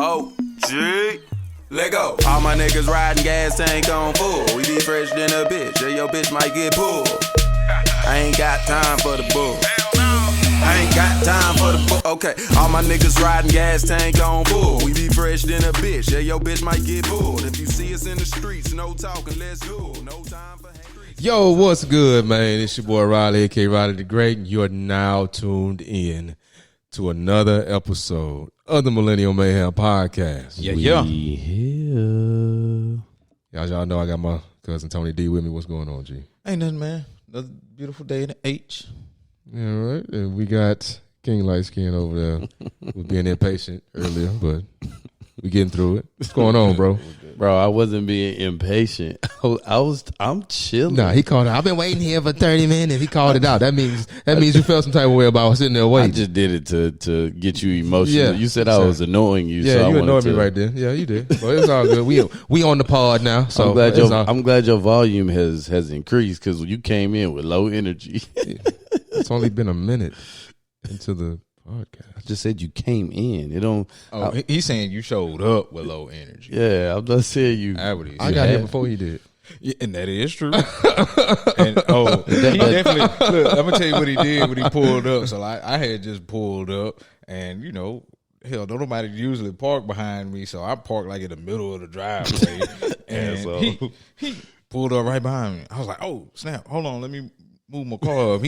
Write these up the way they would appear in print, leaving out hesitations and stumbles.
Oh, G. Let go. All my niggas riding gas tank on full. We be fresh than a bitch. Yeah, your bitch might get pulled. I ain't got time for the bull. I ain't got time for the bull. Okay, all my niggas riding gas tank on full. We be fresh than a bitch. Yeah, your bitch might get pulled. If you see us in the streets, no talking, let's go. No time for hate. Yo, what's good, man? It's your boy Riley, aka Riley the Great, and you're now tuned in to another episode of the Millennial Mayhem podcast. Yeah. Y'all know I got my cousin Tony D with me. What's going on, G? Ain't nothing, man. Another beautiful day in the H. Yeah, right. And we got King Light Skin over there who's being impatient earlier, but we getting through it. What's going on, bro? Bro, I wasn't being impatient. I'm chilling. Nah, he called it. I've been waiting here for 30 minutes. He called it out. That means you felt some type of way about sitting there waiting. I just did it to get you emotional. Yeah, you said I was annoying you. Yeah, so you annoyed me right there. Yeah, you did. But it's all good. We on the pod now. So I'm glad your volume has increased because you came in with low energy. It's only been a minute into the podcast. I just said you came in. It don't. He's saying you showed up with low energy. Yeah, I'm not saying you. I got here before you did. Yeah, and that is true. And he definitely look. I'm gonna tell you what he did when he pulled up. So I had just pulled up, and hell, don't nobody usually park behind me, so I parked like in the middle of the driveway, and he pulled up right behind me. I was like, oh snap! Hold on, let me move my car up.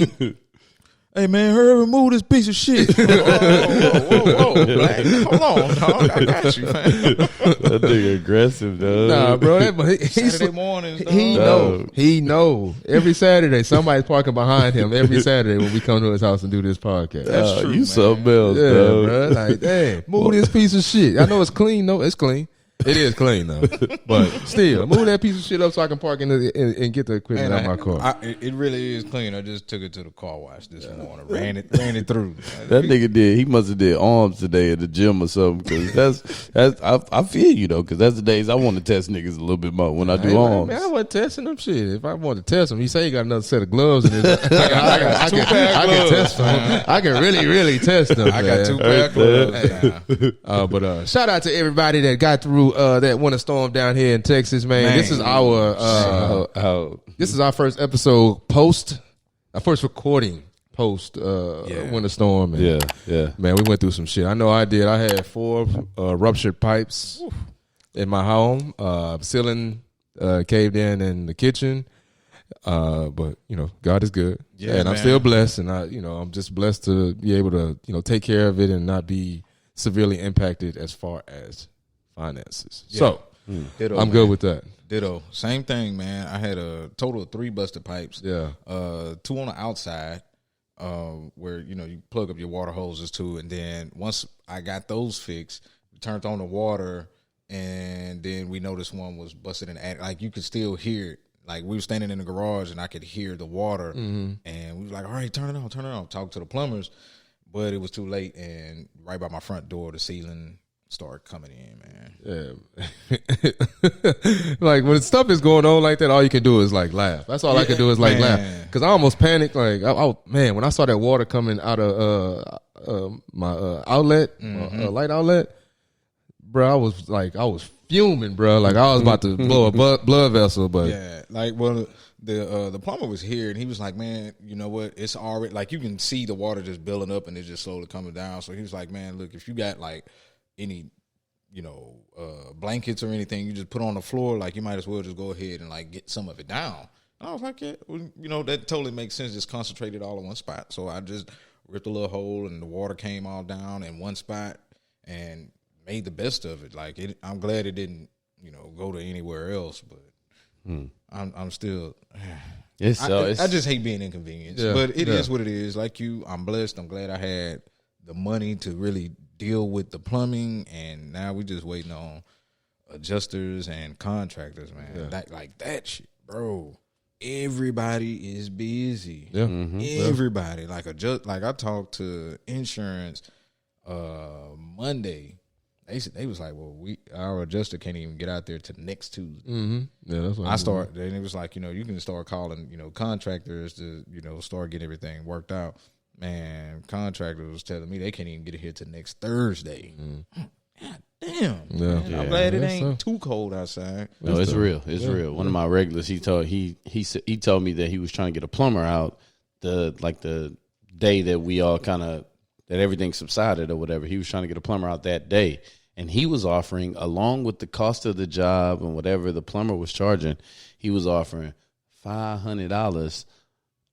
Hey man, hurry up and move this piece of shit. Whoa. Like, hold on, dog. I got you, man. That nigga aggressive, dog. Nah, bro. Saturday mornings, dog. He know. Every Saturday, somebody's parking behind him every Saturday when we come to his house and do this podcast. That's true, you something else, yeah, dog. Bro. Like, damn, move this piece of shit. I know it's clean. No, it's clean. It is clean though, but still, move that piece of shit up so I can park and get the equipment out of my car. It really is clean. I just took it to the car wash this morning, ran it through. That nigga did. He must have did arms today at the gym or something. Because I feel you though. Because that's the days I want to test niggas a little bit more when I do arms. Man, I wasn't testing them shit. If I want to test them, you say you got another set of gloves in his. I can test them. I can really test them. I got 2 pair of gloves. But shout out to everybody that got through that winter storm down here in Texas, man. This is our first episode our first recording post winter storm. And, yeah. Man, we went through some shit. I know I did. I had 4 ruptured pipes in my home. Ceiling caved in the kitchen. But God is good. Yeah, and I'm still blessed, and I'm just blessed to be able to take care of it and not be severely impacted as far as finances. Yeah. So Ditto, I'm good with that. Ditto. Same thing, man. I had a total of 3 busted pipes. Yeah. 2 on the outside, where you plug up your water hoses too, and then once I got those fixed, we turned on the water, and then we noticed one was busted in the attic. Like you could still hear it. Like we were standing in the garage, and I could hear the water, and we was like, "All right, turn it on." Talk to the plumbers, but it was too late, and right by my front door, the ceiling started coming in, man. Yeah. Like when stuff is going on like that, all you can do is like laugh. That's all I can do is like laugh. Because I almost panicked. Like, when I saw that water coming out of my outlet, light outlet, bro, I was fuming, bro. Like I was about to blow a blood vessel. But yeah, the plumber was here and he was like, man, you know what? It's already like you can see the water just building up and it's just slowly coming down. So he was like, man, look, if you got like any blankets or anything you just put on the floor, like you might as well just go ahead and like get some of it down. And I was like, yeah, well, that totally makes sense. Just concentrate it all in one spot. So I just ripped a little hole and the water came all down in one spot and made the best of it. Like I'm glad it didn't go to anywhere else, but I'm still I just hate being inconvenienced. But it is what it is. Like I'm blessed. I'm glad I had the money to really deal with the plumbing, and now we just waiting on adjusters and contractors, man. That shit, bro. Everybody is busy. Yeah. Everybody. Like I talked to insurance Monday. They was like, well, our adjuster can't even get out there to next Tuesday. Yeah, that's what then it was like, you can start calling, contractors to, start getting everything worked out. Man, contractors was telling me they can't even get it here till next Thursday. God damn. damn. Yeah. Man, I'm glad it Yeah, ain't so. too cold outside. No, it's real. It's real. One of my regulars, he told me that he was trying to get a plumber out the day that we all that everything subsided or whatever. He was trying to get a plumber out that day, and he was offering, along with the cost of the job and whatever the plumber was charging, he was offering $500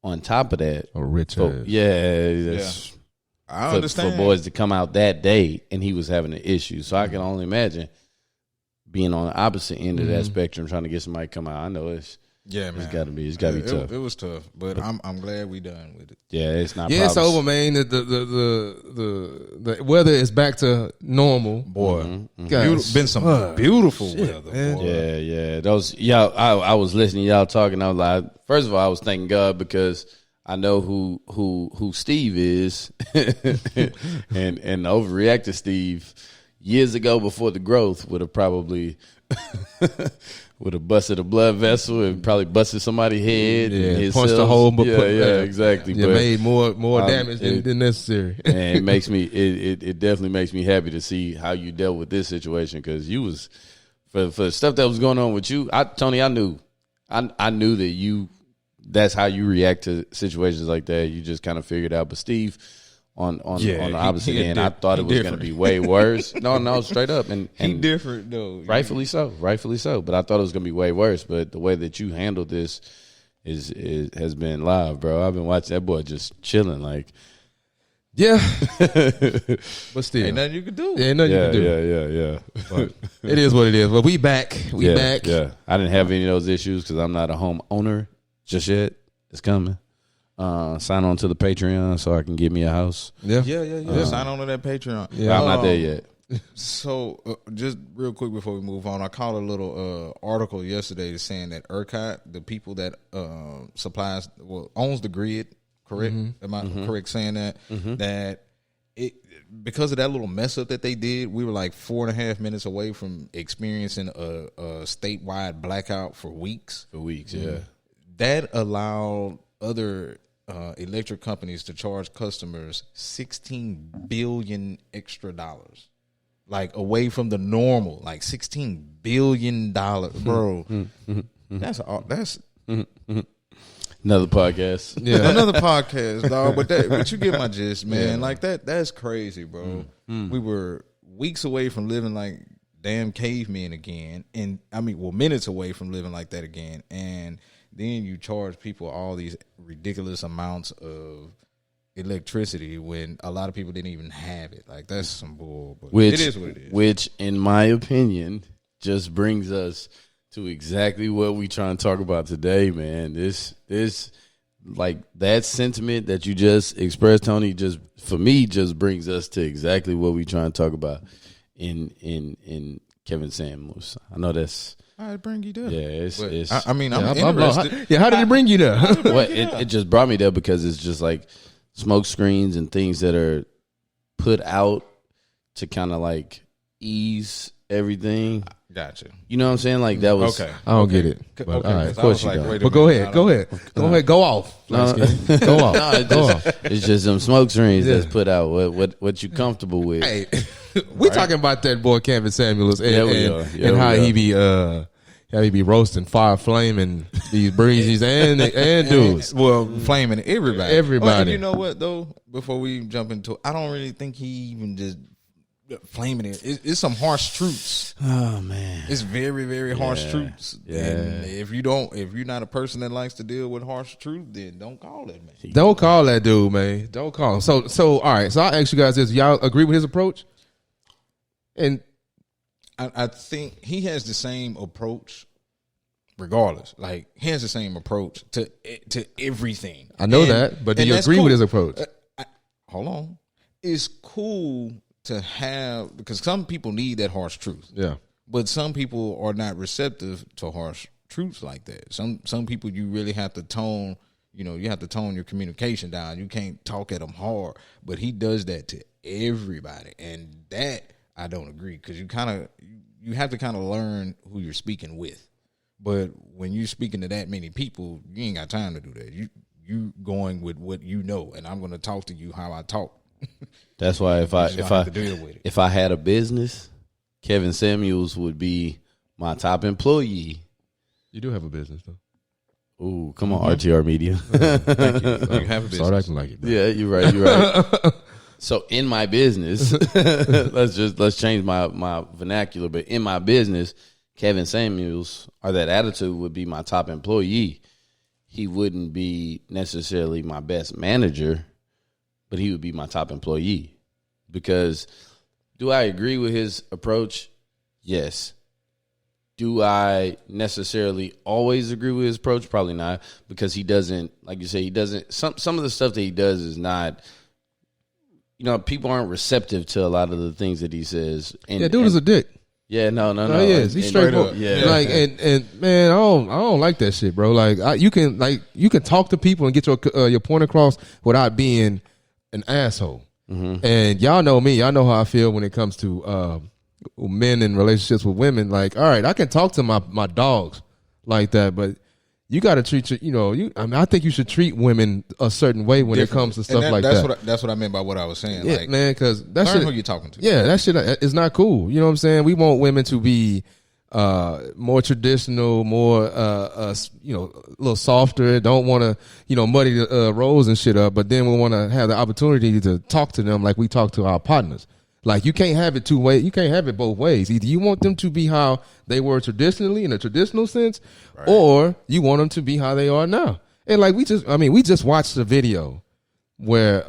on top of that. A rich So, ass. that's I for understand. boys to come out that day, and he was having an issue. So I can only imagine being on the opposite end of that spectrum, trying to get somebody to come out. I know it's man. It's got to be tough. It was tough, but I'm glad we done with it. Yeah, it's not. Yeah, it's problems. over, man. The weather is back to normal. Boy, Guys, been some beautiful weather, man. boy. Yeah. I was listening to y'all talking. I was like, first of all, I was thanking God because I know who Steve is, and overreacted Steve years ago before the growth would have probably would have busted a blood vessel and probably busted somebody's head. Yeah, and his punched a cells. hole, but exactly. You But made more damage than necessary. and it makes me it definitely makes me happy to see how you dealt with this situation, because you was for stuff that was going on with you. Tony, I knew that that's how you react to situations like that. You just kind of figured out. But Steve, on the opposite end, I thought it was going to be way worse. No, straight up, and He different though. rightfully so. But I thought it was going to be way worse. But the way that you handled this has been live, bro. I've been watching that boy just chilling, like. Yeah, but still, Ain't nothing you can do. ain't nothing you can do. Yeah. But it is what it is. But we back. We back. Yeah, I didn't have any of those issues because I'm not a homeowner just yet. It's coming. Sign on to the Patreon so I can get me a house. Yeah. Yeah. Sign on to that Patreon. Yeah. I'm not there yet. So, just real quick before we move on, I caught a little article yesterday saying that ERCOT, the people that owns the grid, correct? Am I correct saying that? That because of that little mess up that they did, we were like 4.5 minutes away from experiencing a statewide blackout for weeks. Yeah. That allowed other electric companies to charge customers $16 billion extra dollars, like away from the normal, like $16 billion, bro. That's Another podcast. Yeah. another podcast, dog. But you get my gist, man. Like that's crazy, bro. We were weeks away from living like damn cavemen again, and minutes away from living like that again, and then you charge people all these ridiculous amounts of electricity when a lot of people didn't even have it. Like, that's some bull. But it is what it is. Which, in my opinion, just brings us to exactly what we trying to talk about today, man. This like that sentiment that you just expressed, Tony, just for me just brings us to exactly what we trying to talk about in Kevin Samuels. I know that's. I bring you there. Yeah, I'm I'm interested. how did it bring you there? Well, it just brought me there because it's just like smoke screens and things that are put out to kind of like ease everything. Gotcha. You know what I'm saying? Like that was Okay. I don't get it. But, Okay, all right. of course you don't. But go ahead. Go ahead. Go off. Go off. Go off. It's just some smoke screens that's put out. What you comfortable with? Hey, we talking about that boy Kevin Samuels and, Yeah, we are. Yeah, and how we he be roasting fire flaming these breezes and dudes. Well, flaming everybody. Everybody. And you know what though? Before we jump into it, I don't really think he even just flaming it. It's some harsh truths. Oh man, It's very, very harsh truths. Yeah. And if you're not a person that likes to deal with harsh truth, then don't call it, man. Don't call that dude, man. Don't call him. So all right. So I'll ask you guys this: y'all agree with his approach? And I think he has the same approach, regardless. Like he has the same approach to everything. I know that, but do and you that's agree cool. with his approach? Hold on. It's cool to have, because some people need that harsh truth. Yeah. But some people are not receptive to harsh truths like that. Some people you really have to tone. You have to tone your communication down. You can't talk at them hard. But he does that to everybody, and that I don't agree, because you have to kind of learn who you're speaking with. But when you're speaking to that many people, you ain't got time to do that. You going with what you know, and I'm going to talk to you how I talk. that's why if have to deal with it. I had a business, Kevin Samuels would be my top employee. You do have a business though. Ooh, come on, RTR Media. Thank you. You have a business. Start acting like it. Bro. Yeah, you're right. So in my business, let's change my vernacular. But in my business, Kevin Samuels, or that attitude, would be my top employee. He wouldn't be necessarily my best manager, but he would be my top employee. Because do I agree with his approach? Yes. Do I necessarily always agree with his approach? Probably not, because he doesn't, like you say, he doesn't, some of the stuff that he does is not, people aren't receptive to a lot of the things that he says. And, dude is a dick. Yeah, no. He is. He's straight up. Yeah. Like, and man, I don't like that shit, bro. Like, you can talk to people and get your point across without being an asshole. Mm-hmm. And y'all know me. Y'all know how I feel when it comes to men in relationships with women. Like, all right, I can talk to my dogs like that, but you got to treat I think you should treat women a certain way when it comes to stuff like that. That's what I meant by what I was saying. Yeah, like, man, because that learn shit, who you're talking to. Yeah, that shit is not cool. You know what I'm saying? We want women to be more traditional, more a little softer. Don't want to muddy the roads and shit up. But then we want to have the opportunity to talk to them like we talk to our partners. Like, you can't have it two ways. You can't have it both ways. Either you want them to be how they were traditionally in a traditional sense, right, or you want them to be how they are now. And like we just watched the video where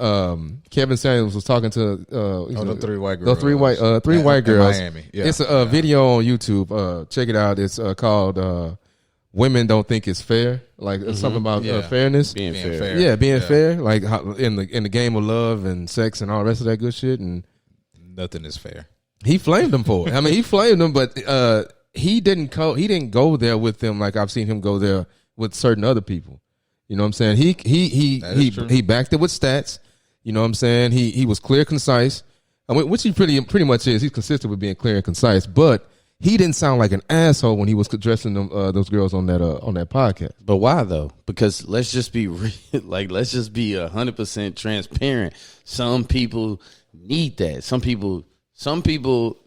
Kevin Samuels was talking to the three white girls. The three white girls. In Miami. Yeah. It's a video on YouTube. Check it out. It's called "Women Don't Think It's Fair." Like, it's something about fairness, being fair. Yeah, being fair. Like, how, in the game of love and sex and all the rest of that good shit. And nothing is fair. He flamed them for it. I mean, he flamed them, but he didn't go there with them like I've seen him go there with certain other people. You know what I'm saying? He backed it with stats. You know what I'm saying? He was clear, concise. I mean, which he pretty much is. He's consistent with being clear and concise, but he didn't sound like an asshole when he was addressing them those girls on that podcast. But why though? Because let's just be 100% transparent. Some people need that. Some people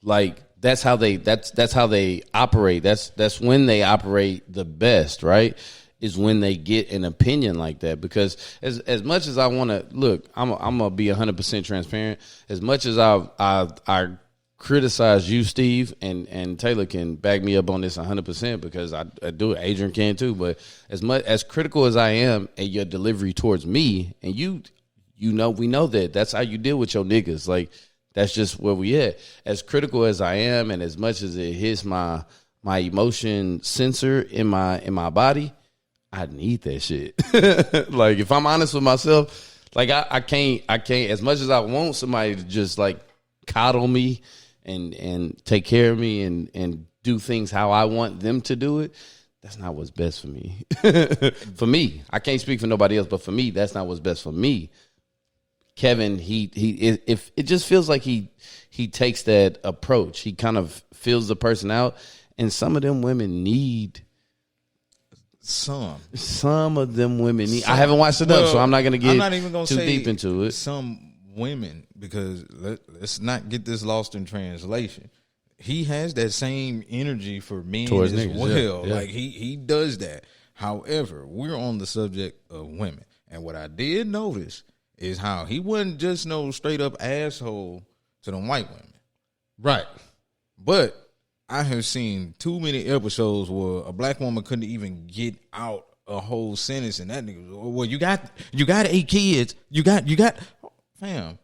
like that's how they operate. That's when they operate the best, right? Is when they get an opinion like that. Because as much as I want to look, I'm gonna be 100% transparent. As much as I criticize you, Steve, and Taylor can back me up on this 100% because I do it. Adrian can too. But as critical as I am at your delivery towards me, and we know that's how you deal with your niggas. Like, that's just where we at. As critical as I am, and as much as it hits my emotion sensor in my body, I need that shit. Like, if I'm honest with myself, like I can't as much as I want somebody to just like coddle me and take care of me and do things how I want them to do it. That's not what's best for me. For me, I can't speak for nobody else, but for me, that's not what's best for me. Kevin, if it just feels like he takes that approach. He kind of fills the person out, and some of them women need. Some of them women need. I haven't watched enough, so I'm not going to get too deep into it. Some women, because let's not get this lost in translation. He has that same energy for men towards as niggas, well. yeah. Like he does that. However, we're on the subject of women, and what I did notice is how he wasn't just no straight up asshole to them white women, right? But I have seen too many episodes where a black woman couldn't even get out a whole sentence, and that nigga, well, you got 8 kids, you got, fam.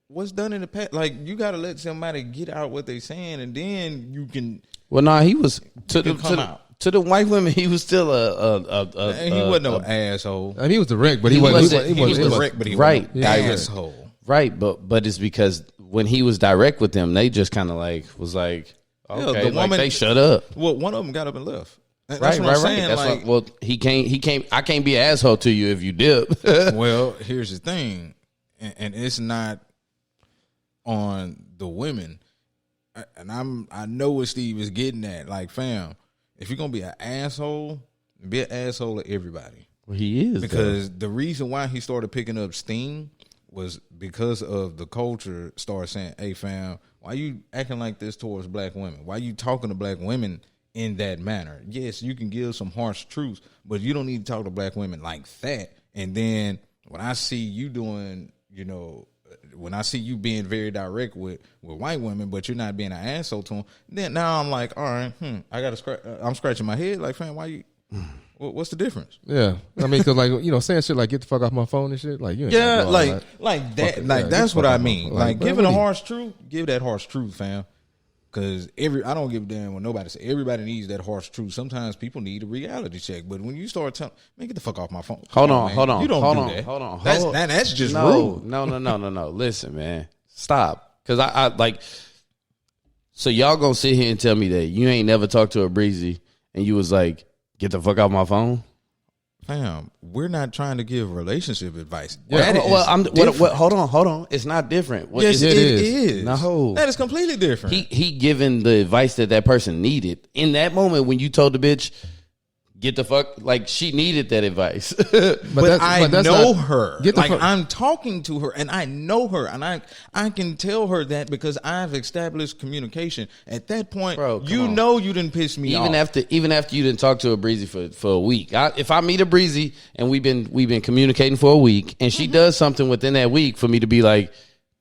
What's done in the past? Like, you got to let somebody get out what they saying, and then you can. Well, nah, he was to the white women. He was still he wasn't no asshole. I mean, he was direct, but he wasn't. He was direct, but he right, wasn't no asshole. Right, but it's because when he was direct with them, they just kind of like was like. Okay, the woman, they shut up. Well, one of them got up and left. That's right. That's like, well, he can't. I can't be an asshole to you if you dip. Well, here's the thing, and it's not on the women. And I know what Steve is getting at. Like, fam, if you're gonna be an asshole to everybody. Well, he is, because the reason why he started picking up steam was because of the culture started saying, hey, fam, why you acting like this towards black women? Why you talking to black women in that manner? Yes, you can give some harsh truths, but you don't need to talk to black women like that. And then when I see you doing, when I see you being very direct with white women, but you're not being an asshole to them, then now I'm like, all right, I'm scratching my head like, fam, why you... What's the difference? Yeah, I mean, because saying shit like "get the fuck off my phone" and shit, like like that, that's what I mean. Like giving a harsh truth, give that harsh truth, fam. Because I don't give a damn what nobody say. Everybody needs that harsh truth. Sometimes people need a reality check, but when you start telling, man, get the fuck off my phone. Hold on. You don't do that. Hold on. That's just rude. No. Listen, man, stop. Because I like. So y'all gonna sit here and tell me that you ain't never talked to a breezy and you was like, get the fuck out my phone? Fam, we're not trying to give relationship advice. Hold on. It's not different. Yes, it is. No. That is completely different. He given the advice that person needed. In that moment when you told the bitch, get the fuck, like she needed that advice. but I know her. I'm talking to her and I know her and I can tell her that because I've established communication. At that point, bro, you didn't piss me off. Even after you didn't talk to a breezy for a week. If I meet a breezy and we've been communicating for a week and she does something within that week for me to be like,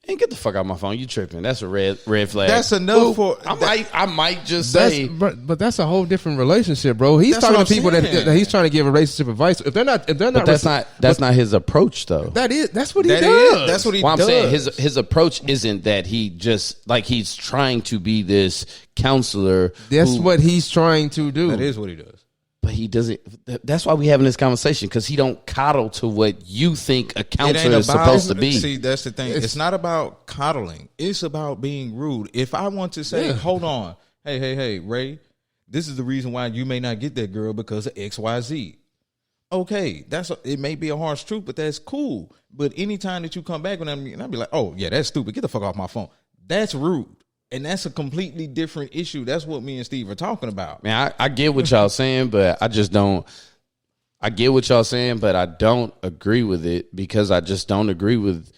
hey, get the fuck out of my phone. You tripping. That's a red flag. That's enough for... I might just say... But that's a whole different relationship, bro. He's talking to people that he's trying to give relationship advice. If they're not... But that's not his approach, though. That's what he does. That's what he does. I'm saying his approach isn't that he just... Like, he's trying to be this counselor. That's what he's trying to do. That is what he does. But he doesn't. That's why we having this conversation, because he don't coddle to what you think a counselor is supposed to be. See, that's the thing. It's not about coddling. It's about being rude. If I want to say, hold on, hey, Ray, this is the reason why you may not get that girl because of X, Y, Z. Okay, it may be a harsh truth, but that's cool. But anytime that you come back with them, I'll be like, oh yeah, that's stupid. Get the fuck off my phone. That's rude. And that's a completely different issue. That's what me and Steve are talking about. Man, I get what y'all saying, but I just don't. I get what y'all saying, but I don't agree with it because I just don't agree with.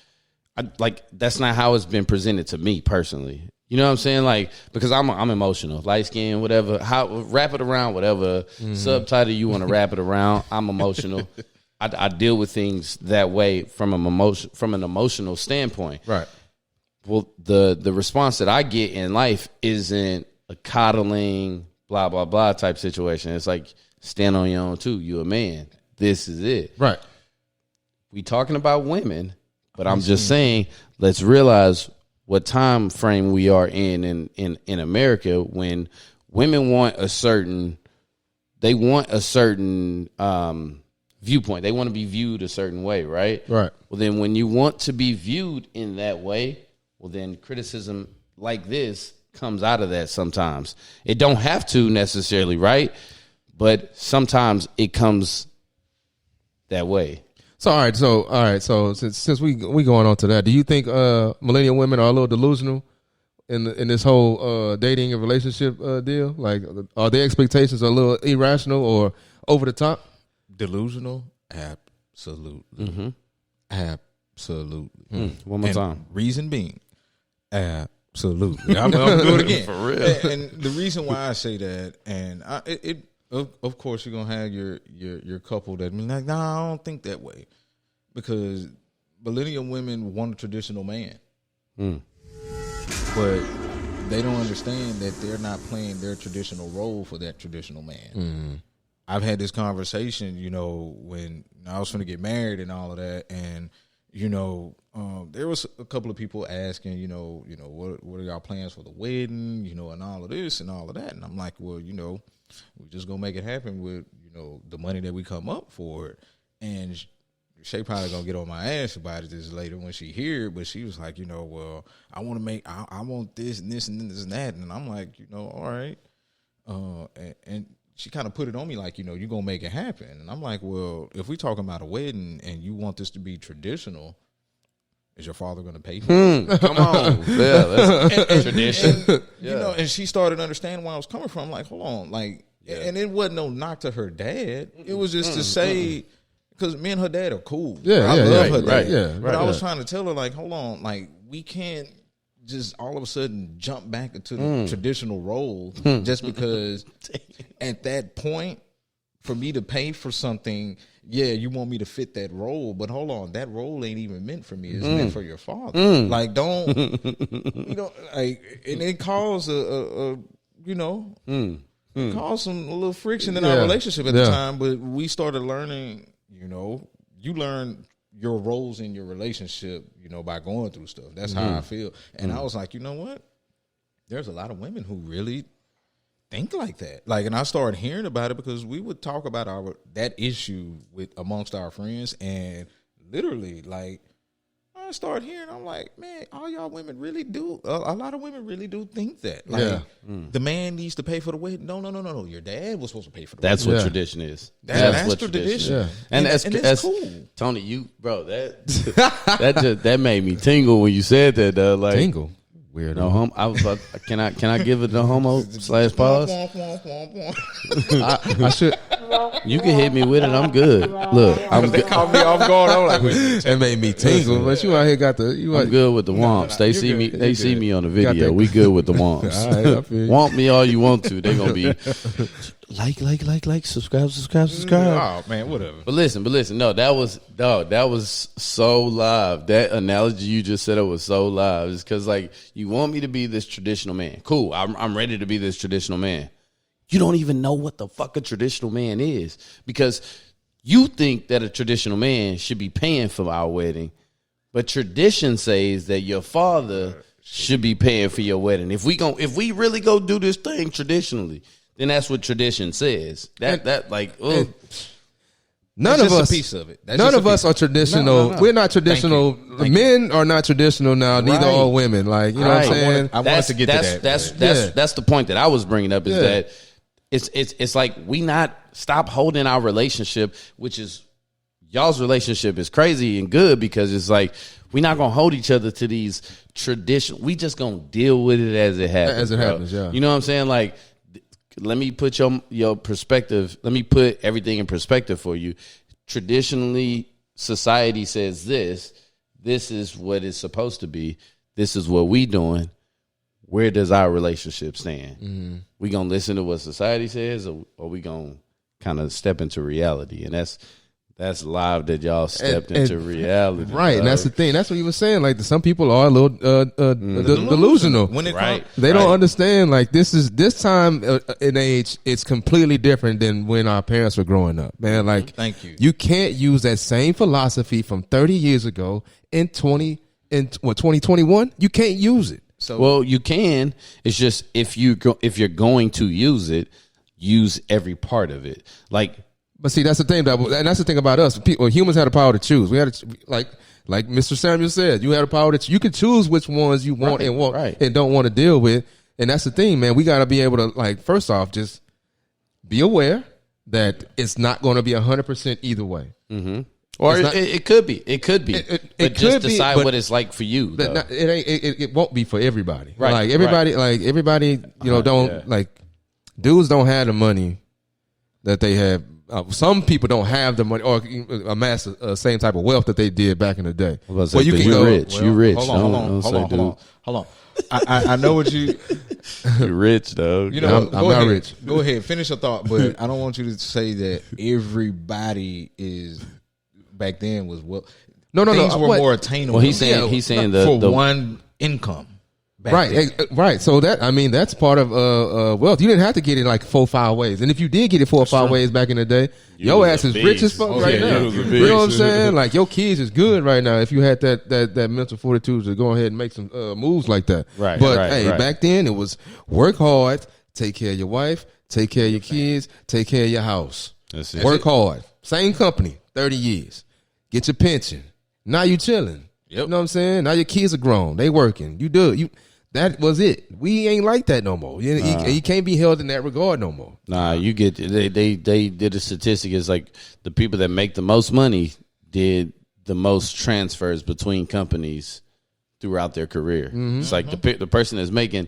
That's not how it's been presented to me personally. You know what I'm saying? Like, because I'm emotional, light skin, whatever. Wrap it around, whatever subtitle you want to wrap it around. I'm emotional. I deal with things that way from an emotional standpoint. Right. Well, the response that I get in life isn't a coddling, blah, blah, blah type situation. It's like, stand on your own too. You a man. This is it. Right. We talking about women, but I'm just saying, let's realize what time frame we are in America when women want a certain viewpoint. They want to be viewed a certain way, right? Right. Well, then when you want to be viewed in that way, well, then criticism like this comes out of that sometimes. It don't have to necessarily, right? But sometimes it comes that way. So, all right. So since we going on to that, do you think millennial women are a little delusional in this whole dating and relationship deal? Like, are their expectations a little irrational or over the top? Delusional? Absolutely. Mm-hmm. Absolutely. One more time. Reason being, absolutely. I'm gonna do it again. For real. And the reason why I say that, and of course you're gonna have your couple that be like, nah, I don't think that way, because millennial women want a traditional man, but they don't understand that they're not playing their traditional role for that traditional man. Mm-hmm. I've had this conversation, when I was going to get married and all of that, and there was a couple of people asking, what are y'all plans for the wedding, and all of this and all of that, and I'm like, well, we just gonna make it happen with the money that we come up for it. And Shay probably gonna get on my ass about it this later when she hear it, but she was like, well, I want this and this and this and that, and I'm like, all right, and she kind of put it on me like, you're going to make it happen. And I'm like, well, if we talking about a wedding and you want this to be traditional, is your father going to pay for it? Come on. Yeah, that's tradition. And she started understanding where I was coming from. Like, hold on. Like, and it wasn't no knock to her dad. It was just to say, because me and her dad are cool. Yeah, I yeah, love yeah, her dad. right, yeah, But right, I was yeah. trying to tell her, like, hold on, like, we can't just all of a sudden jump back into the traditional role just because at that point, for me to pay for something, yeah, you want me to fit that role, but hold on, that role ain't even meant for me. It's meant for your father. Like, don't, like, and it caused it caused a little friction in our relationship at the time, but we started learning, you learn your roles in your relationship, by going through stuff. That's how I feel. And I was like, you know what? There's a lot of women who really think like that. Like, and I started hearing about it because we would talk about that issue amongst our friends, and literally, like, I started hearing, I'm like, man, all y'all women really do. A lot of women really do think that. Like, the man needs to pay for the wedding. No. Your dad was supposed to pay for the wedding. That's what tradition is. That's what tradition. Yeah. And that's cool. Tony, that made me tingle when you said that. Like, Tingle. Weirdo. no, I was about, can I give it the homo / pause? I should. You can hit me with it. I'm good. Look, I'm good. Caught me off guard. I'm like, wait, It made me tingle, but you out here got the. I'm good with the womps. They see me. They see me on the video. that- We good with the womps. All right, I feel you. Womp me all you want to. They gonna be like, subscribe. oh man, whatever. But listen. No, that was so live. That analogy you just said, it was so live. It's because, like, you want me to be this traditional man. Cool. I'm ready to be this traditional man. You don't even know what the fuck a traditional man is, because you think that a traditional man should be paying for our wedding, but tradition says that your father should be paying for your wedding. If we really go do this thing traditionally, then that's what tradition says. None of us. A piece of it. None of us are traditional. No. We're not traditional. Thank Men are not traditional now. Neither Right. are women. Like, you know what I'm saying? I wanted to get to that. That's the point that I was bringing up, is that it's like we not stop holding our relationship, which is y'all's relationship is crazy and good, because it's like we're not gonna hold each other to these traditions. We just gonna deal with it as it happens. As it happens, yeah. You know what I'm saying? Like, let me put your perspective. Let me put everything in perspective for you. Traditionally, society says this. This is what it's supposed to be. This is what we doing. Where does our relationship stand? Mm-hmm. We gonna listen to what society says, or we gonna kind of step into reality? And that's live that y'all stepped into reality, Right, and that's the thing. That's what he was saying. Like, some people are a little delusional. When it Right. comes, They don't understand. Like, this time in age, it's completely different than when our parents were growing up. Man, like, Thank you. You can't use that same philosophy from 30 years ago in 2021. You can't use it. So Well, you can. It's just if you're going to use it, use every part of it. Like, But see, that's the thing, and that's the thing about us. Humans had the power to choose. We had like Mr. Samuel said, you had a power that you could choose which ones you want and don't want to deal with. And that's the thing, man. We got to be able to, like, first off, just be aware that it's not going to be 100% either way. mm-hmm. Or it could be. It could be. But just decide what it's like for you. It won't be for everybody. Right. Like, everybody, like, dudes don't have the money that they have. Some people don't have the money or amass the same type of wealth that they did back in the day. Well, you can go rich. You rich. Hold on. I know what you. You're rich, though. You know, I'm not rich. Go ahead, finish your thought. But I don't want you to say that everybody is back then was things were more attainable. Well, he's saying the one income. Right. So that's part of wealth. You didn't have to get it like 4 or 5 ways, and if you did get it 4 or 5 ways back in the day, your ass is rich as fuck right now. You know what I'm saying? Like, your kids is good right now if you had that mental fortitude to go ahead and make some moves like that. Right. But right. back then it was work hard, take care of your wife, take care of your kids, take care of your house. That's it. Work hard. Same company, 30 years. Get your pension. Now you chilling. Yep. You know what I'm saying? Now your kids are grown. They working. You do it. That was it. We ain't like that no more. You can't be held in that regard no more. Nah, you get they did a statistic. It's like the people that make the most money did the most transfers between companies throughout their career. Mm-hmm. It's like the person that's making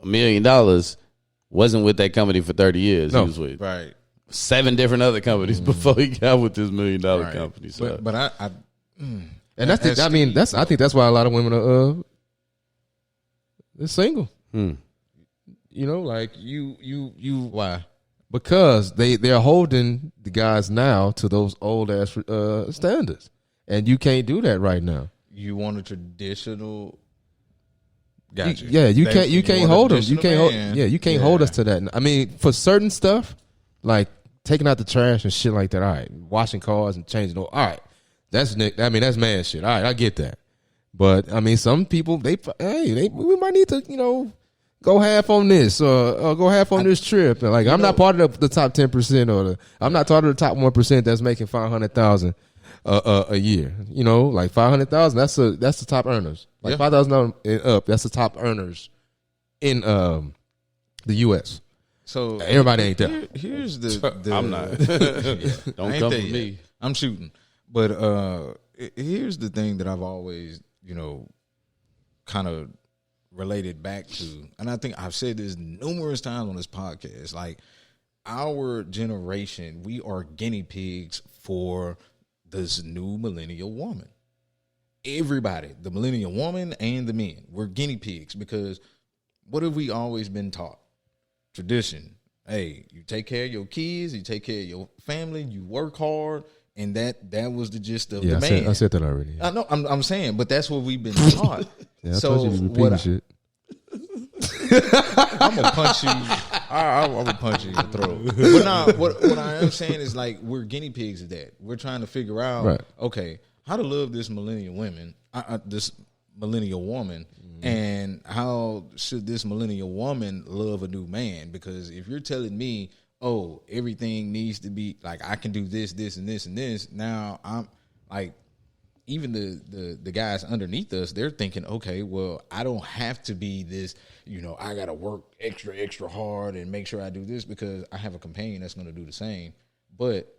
$1 million wasn't with that company for 30 years. No. He was with 7 different other companies before he got with this $1 million company. So. But I and I think that's why a lot of women are they're single. You know, like you why? Because they're holding the guys now to those old ass standards, and you can't do that right now. You want a traditional. Gotcha. You can't hold them. You can't hold. Man. Yeah, you can't hold us to that. I mean, for certain stuff, like taking out the trash and shit like that. All right, washing cars and changing. All right, that's man shit. All right, I get that. But I mean, some people we might need to go half on this or go half on this trip. And like I'm not part of the top 10% I'm not part of the top 1% that's making $500,000 a year. You know, like $500,000. That's the top earners. Like $5,000 and up. That's the top earners in the U.S. So everybody ain't there. Here's the I'm not. Don't come for me. I'm shooting. But here's the thing that I've always kind of related back to, and I think I've said this numerous times on this podcast. Like our generation, we are guinea pigs for this new millennial woman. Everybody, the millennial woman and the men, we're guinea pigs because what have we always been taught? Tradition. Hey, you take care of your kids, you take care of your family, you work hard, and that was the gist of the man. I said that already. I know. I'm saying, but that's what we've been taught. I told you to repeat shit. I'm gonna punch you. I'm gonna punch you in the throat. But nah, what I am saying is like we're guinea pigs of that. We're trying to figure out, okay, how to love this millennial woman, and how should this millennial woman love a new man? Because if you're telling me, oh, everything needs to be like I can do this, this, and this, and this, now I'm like. Even the guys underneath us, they're thinking, okay, well, I don't have to be this, I got to work extra hard and make sure I do this because I have a companion that's going to do the same. But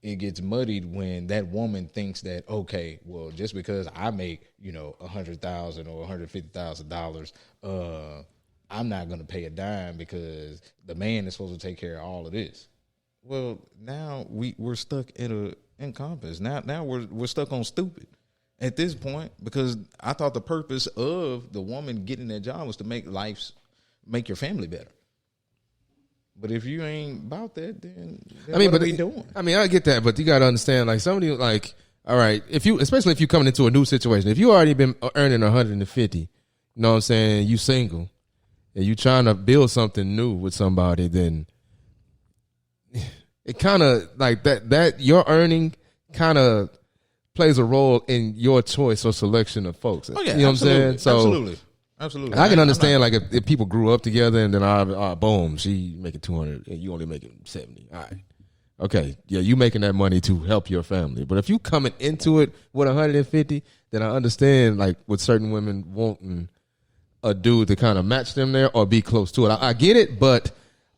it gets muddied when that woman thinks that, okay, well, just because I make, $100,000 or $150,000, I'm not going to pay a dime because the man is supposed to take care of all of this. Well, now we're stuck in compass. Now we're stuck on stupid at this point because I thought the purpose of the woman getting that job was to make your family better. But if you ain't about that, then what are we doing? I mean, I get that, but you got to understand, like somebody like, all right, especially if you coming into a new situation, if you already been earning 150, you know what I'm saying, you single, and you trying to build something new with somebody, then it kind of like that your earning kind of plays a role in your choice or selection of folks. Oh, yeah, you know what I'm saying? So absolutely. I can understand like if people grew up together and then boom, she making 200 and you only making 70. All right. Okay. Yeah, you making that money to help your family. But if you coming into it with 150, then I understand like with certain women wanting a dude to kind of match them there or be close to it. I get it, but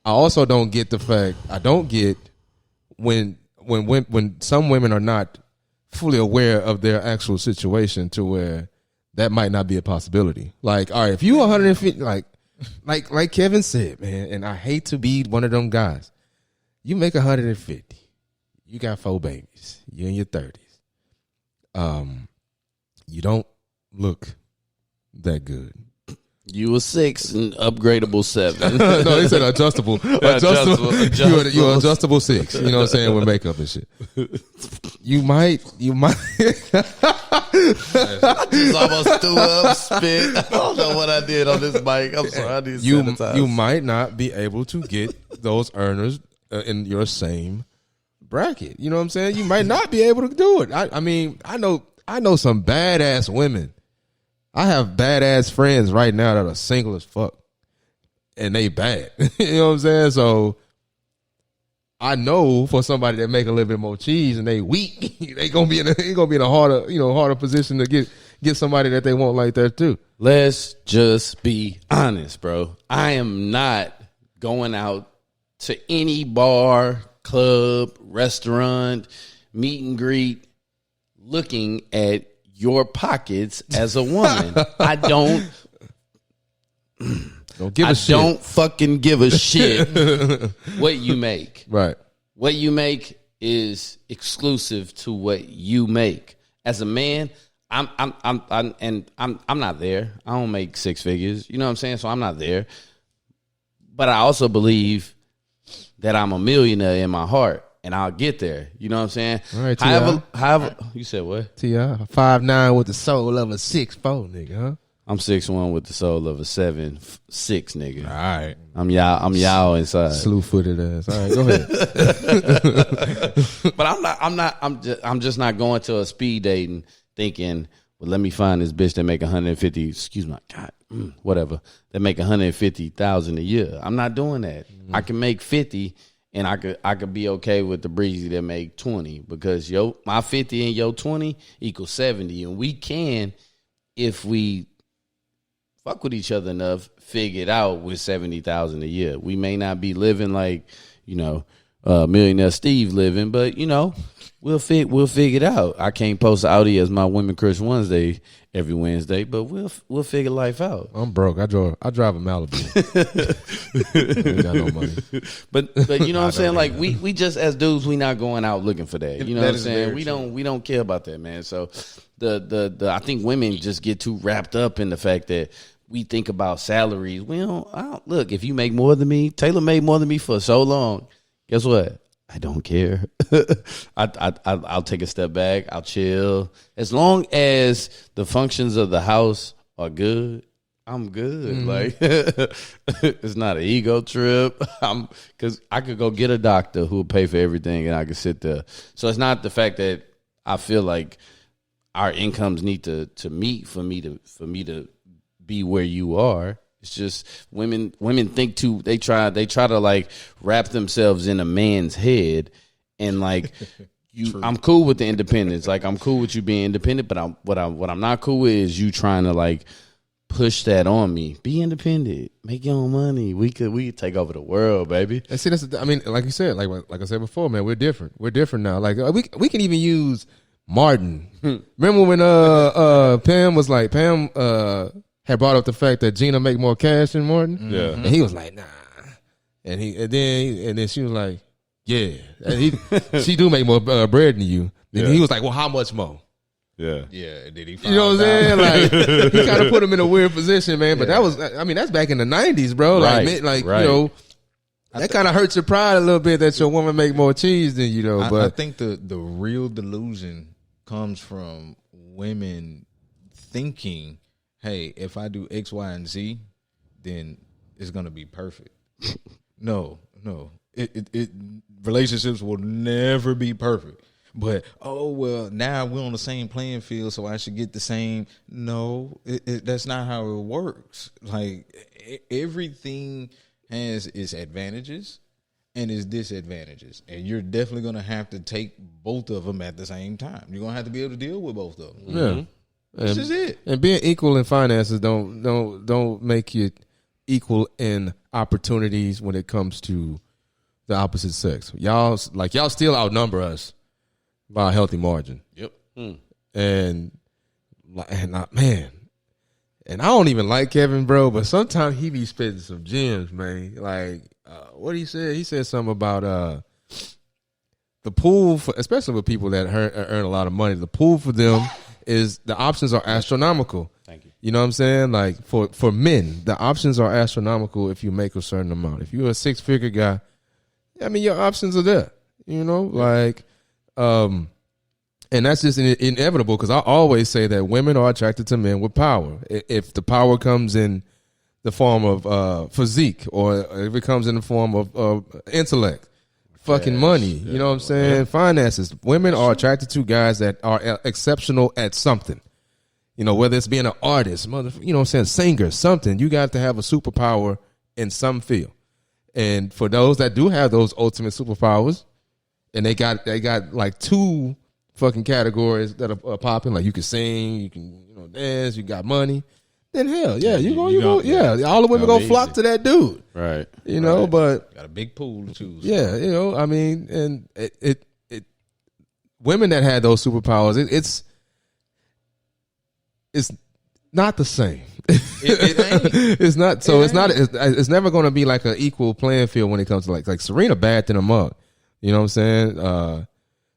I also don't get the fact. I don't get when some women are not fully aware of their actual situation to where that might not be a possibility. Like, all right, if you 150, like Kevin said, man, and I hate to be one of them guys, you make 150, you got 4 babies, you're in your 30s, you don't look that good. You a 6 and upgradable 7. No, they said adjustable. Adjustable. You're adjustable 6. You know what I'm saying, with makeup and shit. You might. Just almost threw up, spit. I don't know what I did on this mic. I'm sorry. I need to sanitize. You might not be able to get those earners in your same bracket. You know what I'm saying? You might not be able to do it. I mean, I know some badass women. I have badass friends right now that are single as fuck, and they bad. You know what I'm saying? So I know for somebody that make a little bit more cheese and they weak, they gonna be in a harder position to get somebody that they want like that too. Let's just be honest, bro. I am not going out to any bar, club, restaurant, meet and greet, looking at your pockets as a woman. I don't. Don't give a I shit. don't fucking give a shit what you make. Right. What you make is exclusive to what you make. As a man, I'm not there. I don't make six figures. You know what I'm saying? So I'm not there. But I also believe that I'm a millionaire in my heart, and I'll get there. You know what I'm saying? All right, However, you said what? T.I. 5'9" with the soul of a 6'4", nigga, huh? I'm 6'1" with the soul of a 7'6", nigga. All right. I'm y'all inside. Slew-footed ass. All right, go ahead. But I'm just not going to a speed dating thinking, well, let me find this bitch that make 150. Excuse my God, whatever. That make 150,000 a year. I'm not doing that. I can make 50, and I could be okay with the breezy that make 20 because my 50 and your 20 equals 70, and we can, if we fuck with each other enough, figure it out with 70,000 a year. We may not be living like, Millionaire Steve living, but we'll figure it out. I can't post Audi as my Women Crush Wednesday every Wednesday, but we'll figure life out. I'm broke. I drive a Malibu. I ain't got no money. But you know what I'm saying? Like we just as dudes, we not going out looking for that. You know what I'm saying? We don't care about that, man. So the I think women just get too wrapped up in the fact that we think about salaries. Look, if you make more than me, Taylor made more than me for so long. Guess what? I don't care. I'll take a step back. I'll chill. As long as the functions of the house are good, I'm good. Like it's not an ego trip. Because I could go get a doctor who will pay for everything, and I could sit there. So it's not the fact that I feel like our incomes need to meet for me to be where you are. It's just women think too. They try to like wrap themselves in a man's head, and like I'm cool with the independence. Like I'm cool with you being independent, but what I'm not cool with is you trying to like push that on me. Be independent, make your own money. We could take over the world, baby. And see, like you said, like I said before, man, we're different. We're different now. Like we can even use Martin. Remember when Pam had brought up the fact that Gina make more cash than Martin? Yeah. And he was like, nah. And then she was like, yeah. And she do make more bread than you. And he was like, well, how much more? Yeah. Yeah. Did he? You know what I'm saying? Like he kind of put him in a weird position, man. But that's back in the 90s, bro. Like, right. That kind of hurts your pride a little bit that your woman make more cheese than you, though. But I think the real delusion comes from women thinking, hey, if I do X, Y, and Z, then it's gonna be perfect. No. It relationships will never be perfect. But now we're on the same playing field, so I should get the same. No, that's not how it works. Like everything has its advantages and its disadvantages, and you're definitely gonna have to take both of them at the same time. You're gonna have to be able to deal with both of them. yeah. This is it. And being equal in finances don't make you equal in opportunities when it comes to the opposite sex. Y'all still outnumber us by a healthy margin. Yep. And I don't even like Kevin, bro, but sometimes he be spitting some gems, man. Like what he said? He said something about the pool, especially with people that earn a lot of money. The pool for them is the options are astronomical. Thank you. You know what I'm saying? Like for men, the options are astronomical if you make a certain amount. If you're a 6-figure guy, I mean, your options are there. You know, like, and that's just inevitable because I always say that women are attracted to men with power. If the power comes in the form of physique or if it comes in the form of intellect. Fucking money, you know what I'm saying? Yeah. Finances. Women are attracted to guys that are exceptional at something. You know, whether it's being an artist, you know what I'm saying, singer, something. You got to have a superpower in some field. And for those that do have those ultimate superpowers, and they got like 2 fucking categories that are popping. Like you can sing, you can dance, you got money. Then hell yeah, you go, all the women gonna flock to that dude, right? You know, but got a big pool to choose. Yeah, I mean, and it women that had those superpowers, not the same. It ain't. It's not. So it's not. It's never going to be like an equal playing field when it comes to like Serena batting them up. You know what I'm saying?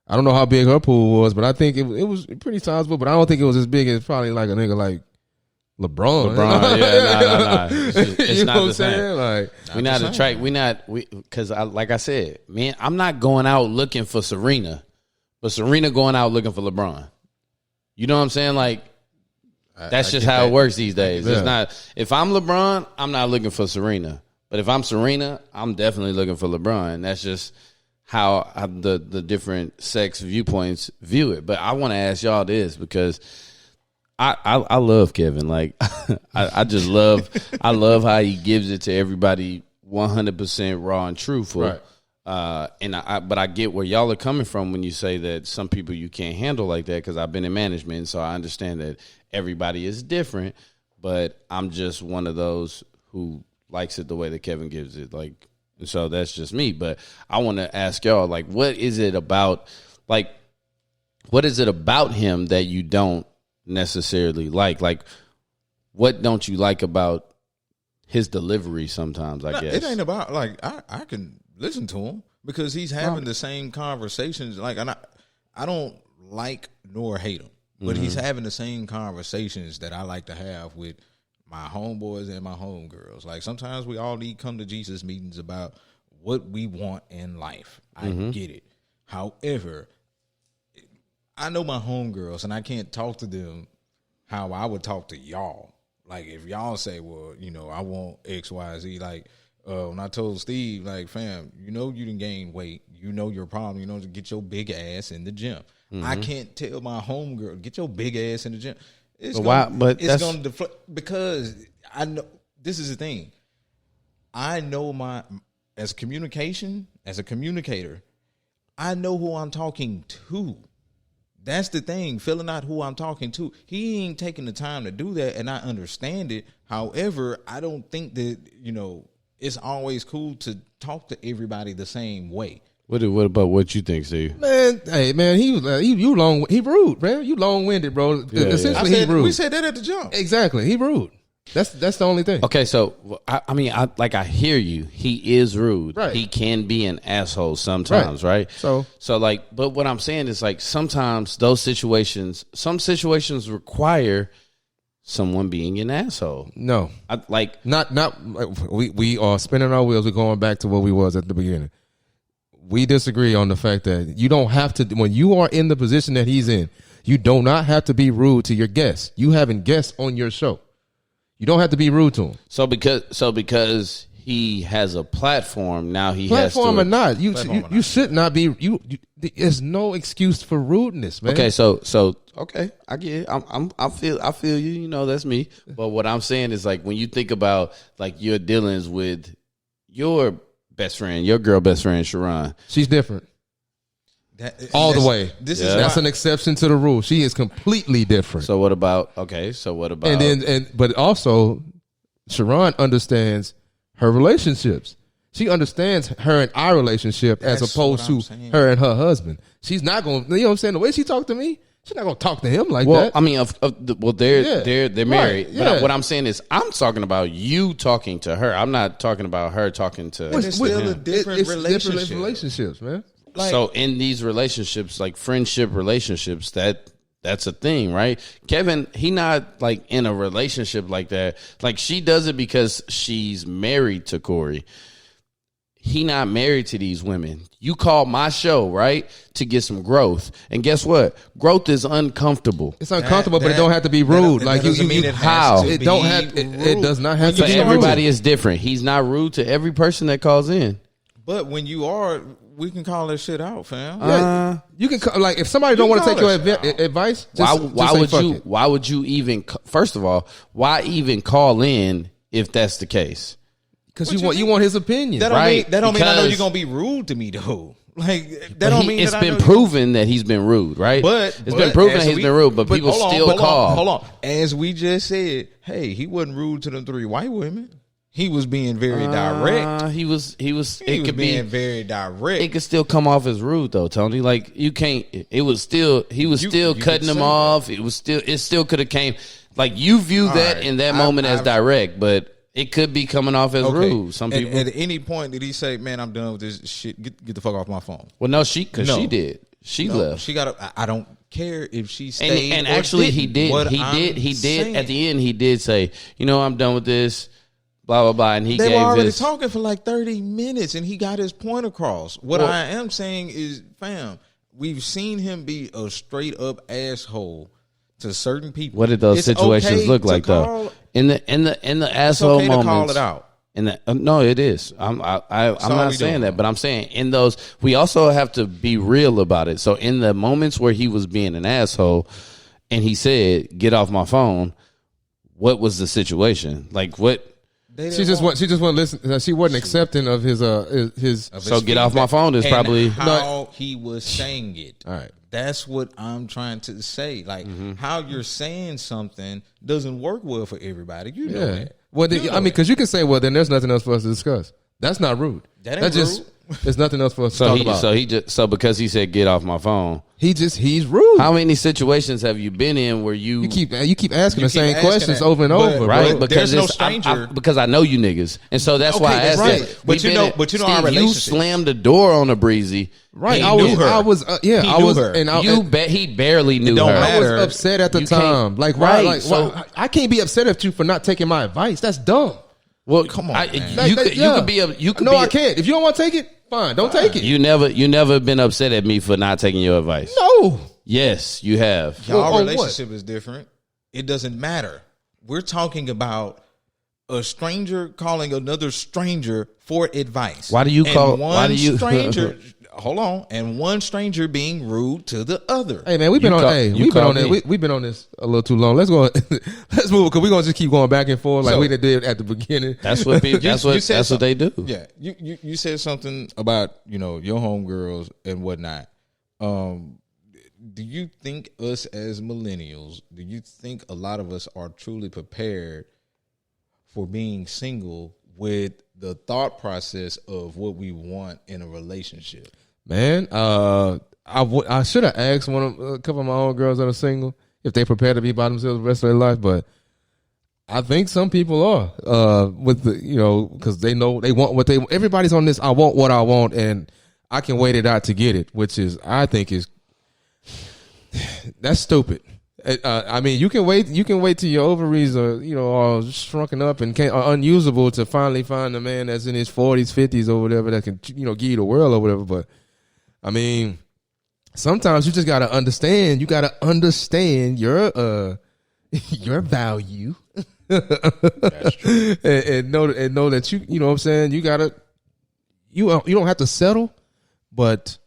I don't know how big her pool was, but I think it was pretty sizable. But I don't think it was as big as probably like a nigga like LeBron. Nah. It's you not know what the I'm same. saying? Like We not attract. Because like I said, man, I'm not going out looking for Serena, but Serena going out looking for LeBron. You know what I'm saying? Like that's just how it works these days. Yeah. It's not. If I'm LeBron, I'm not looking for Serena. But if I'm Serena, I'm definitely looking for LeBron. That's just how the different sex viewpoints view it. But I want to ask y'all this because I love Kevin. Like I just love how he gives it to everybody 100% raw and truthful. Right. But I get where y'all are coming from when you say that some people you can't handle like that, because I've been in management, so I understand that everybody is different. But I'm just one of those who likes it the way that Kevin gives it. Like, so that's just me. But I want to ask y'all, like, what is it about him that you don't necessarily like? Like, what don't you like about his delivery sometimes, I guess? It ain't about, like, I can listen to him because he's having the same conversations. Like, and I don't like nor hate him, but he's having the same conversations that I like to have with my homeboys and my homegirls. Like, sometimes we all need come to Jesus meetings about what we want in life. I get it. However, I know my homegirls, and I can't talk to them how I would talk to y'all. Like, if y'all say, well, you know, I want X, Y, Z, like, when I told Steve, like, fam, you know you done gained weight. You know your problem. You know to get your big ass in the gym. I can't tell my homegirl, get your big ass in the gym. It's going to deflect, because I know, this is the thing. I know as a communicator, I know who I'm talking to. That's the thing, filling out who I'm talking to. He ain't taking the time to do that, and I understand it. However, I don't think that, you know, it's always cool to talk to everybody the same way. What about what you think, Steve? man, hey man, he rude, man. You long winded, bro. Essentially, he rude. We said that at the jump. Exactly, he rude. That's the only thing. Okay, so I mean, I hear you. He is rude. Right. He can be an asshole sometimes, right? So like, but what I'm saying is, like, sometimes some situations require someone being an asshole. No, not we are spinning our wheels. We're going back to what we was at the beginning. We disagree on the fact that you don't have to, when you are in the position that he's in, you do not have to be rude to your guests. You having guests on your show. You don't have to be rude to him. So because he has a platform, now he platform has to, or not, you should not be. There's no excuse for rudeness, man. Okay, so okay, I get it. I feel you. You know, that's me. But what I'm saying is, like, when you think about, like, your dealings with your best friend, your girl best friend, Sharon, she's different. The way. That's an exception to the rule. She is completely different. So what about? But also, Sharon understands her relationships. She understands her and our relationship as opposed to her and her husband. She's not going. You know what I'm saying? The way she talked to me, she's not going to talk to him like that. I mean, they're married. Right, but what I'm saying is, I'm talking about you talking to her. I'm not talking about her talking to. It's still a different relationship. Different relationships, man. Like, so in these relationships, like friendship relationships, that's a thing, right? Kevin, he not, like, in a relationship like that. Like, she does it because she's married to Corey. He not married to these women. You call my show, right, to get some growth, and guess what? Growth is uncomfortable. It's uncomfortable, but it don't have to be rude. Like, you mean it how? It does not have to So be everybody rude. is different. He's not rude to every person that calls in. But when you are, we can call that shit out, fam. Yeah, you can, like, if somebody don't want to take your advice, why would you even? First of all, why even call in if that's the case? Because you want his opinion. That don't mean I know you're gonna be rude to me, though. Like, that don't mean it's that been proven that he's been rude, right? But it's been proven that he's been rude, but people still call. Hold on. As we just said, hey, he wasn't rude to them 3 white women. He was being very direct. He was being very direct. It could still come off as rude, though, Tony. Like, you can't. He was still cutting them off. It still could have came. Like you view that right. in that moment as direct, but it could be coming off as rude. Some people. At any point did he say, "Man, I'm done with this shit. Get the fuck off my phone"? Well, no, she did. She left. She got. I don't care if she stayed. And actually, he did. He did. Saying. At the end, he did say, I'm done with this. Blah blah blah. And they were already talking for like 30 minutes, and he got his point across. What I am saying is, fam, we've seen him be a straight up asshole to certain people. What did those situations look like though? In the asshole it's okay moments, to call it out. No, it is. I'm not saying that, but I'm saying in those, we also have to be real about it. So in the moments where he was being an asshole, and he said, "Get off my phone," what was the situation? Like what? She just wasn't listening. She wasn't accepting of his. So get off my phone is probably how he was saying it. All right. That's what I'm trying to say. Like how you're saying something doesn't work well for everybody. You know that. Well, because you can say, well, then there's nothing else for us to discuss. That's not rude. That ain't rude. There's nothing else for us to talk about. So because he said get off my phone, he's rude. How many situations have you been in where you keep asking the same questions over and over, right? Bro. Because there's no stranger. because I know you niggas, and so that's why I asked that. But you know Steve, our relationship. You slammed the door on a breezy. Right, He knew her. He barely knew her. I was upset at the time. Like, right? I can't be upset at you for not taking my advice. That's dumb. Well, come on, man. You could be. I can't. If you don't want to take it, fine. Don't take it. You never been upset at me for not taking your advice. No. Yes, you have. Y'all relationship is different. It doesn't matter. We're talking about a stranger calling another stranger for advice. Why do you call one stranger? Hold on, and one stranger being rude to the other. Hey man, we've been on this a little too long. Let's go. Let's move because we're gonna just keep going back and forth like we did at the beginning. That's what they do. Yeah, you said something about your homegirls and whatnot. Do you think us as millennials? Do you think a lot of us are truly prepared for being single with the thought process of what we want in a relationship? Man, I should have asked a couple of my own girls that are single if they prepare to be by themselves the rest of their life, but I think some people are with the because they know they want what they. Everybody's on this. I want what I want, and I can wait it out to get it, which is I think is that's stupid. I mean, you can wait till your ovaries are all shrunken up and are unusable to finally find a man that's in his 40s, 50s, or whatever that can give you the world or whatever. But I mean, sometimes you just gotta understand. You gotta understand your value, that's true. and know that you know what I'm saying. You gotta you don't have to settle, but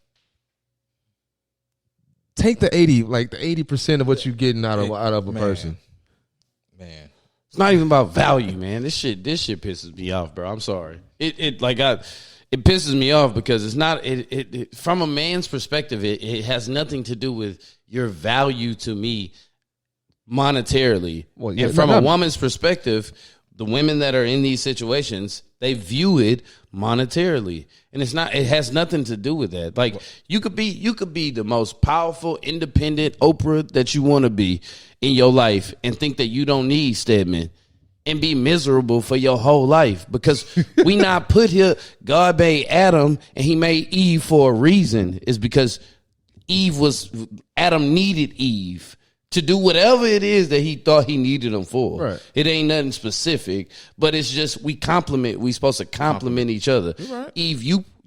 take the 80% of what you're getting out of a person. Man, it's not even about value, man. This shit pisses me off, bro. I'm sorry. It pisses me off because it's not. It from a man's perspective, it has nothing to do with your value to me monetarily. Well, yeah, and from a woman's perspective, the women that are in these situations, they view it monetarily. And it's not. It has nothing to do with that. Like you could be the most powerful, independent Oprah that you want to be in your life, and think that you don't need Stedman, and be miserable for your whole life because we not put here. God made Adam, and He made Eve for a reason. It's because Adam needed Eve to do whatever it is that he thought he needed them for. Right. It ain't nothing specific, but it's just we supposed to compliment each other. Right. Eve,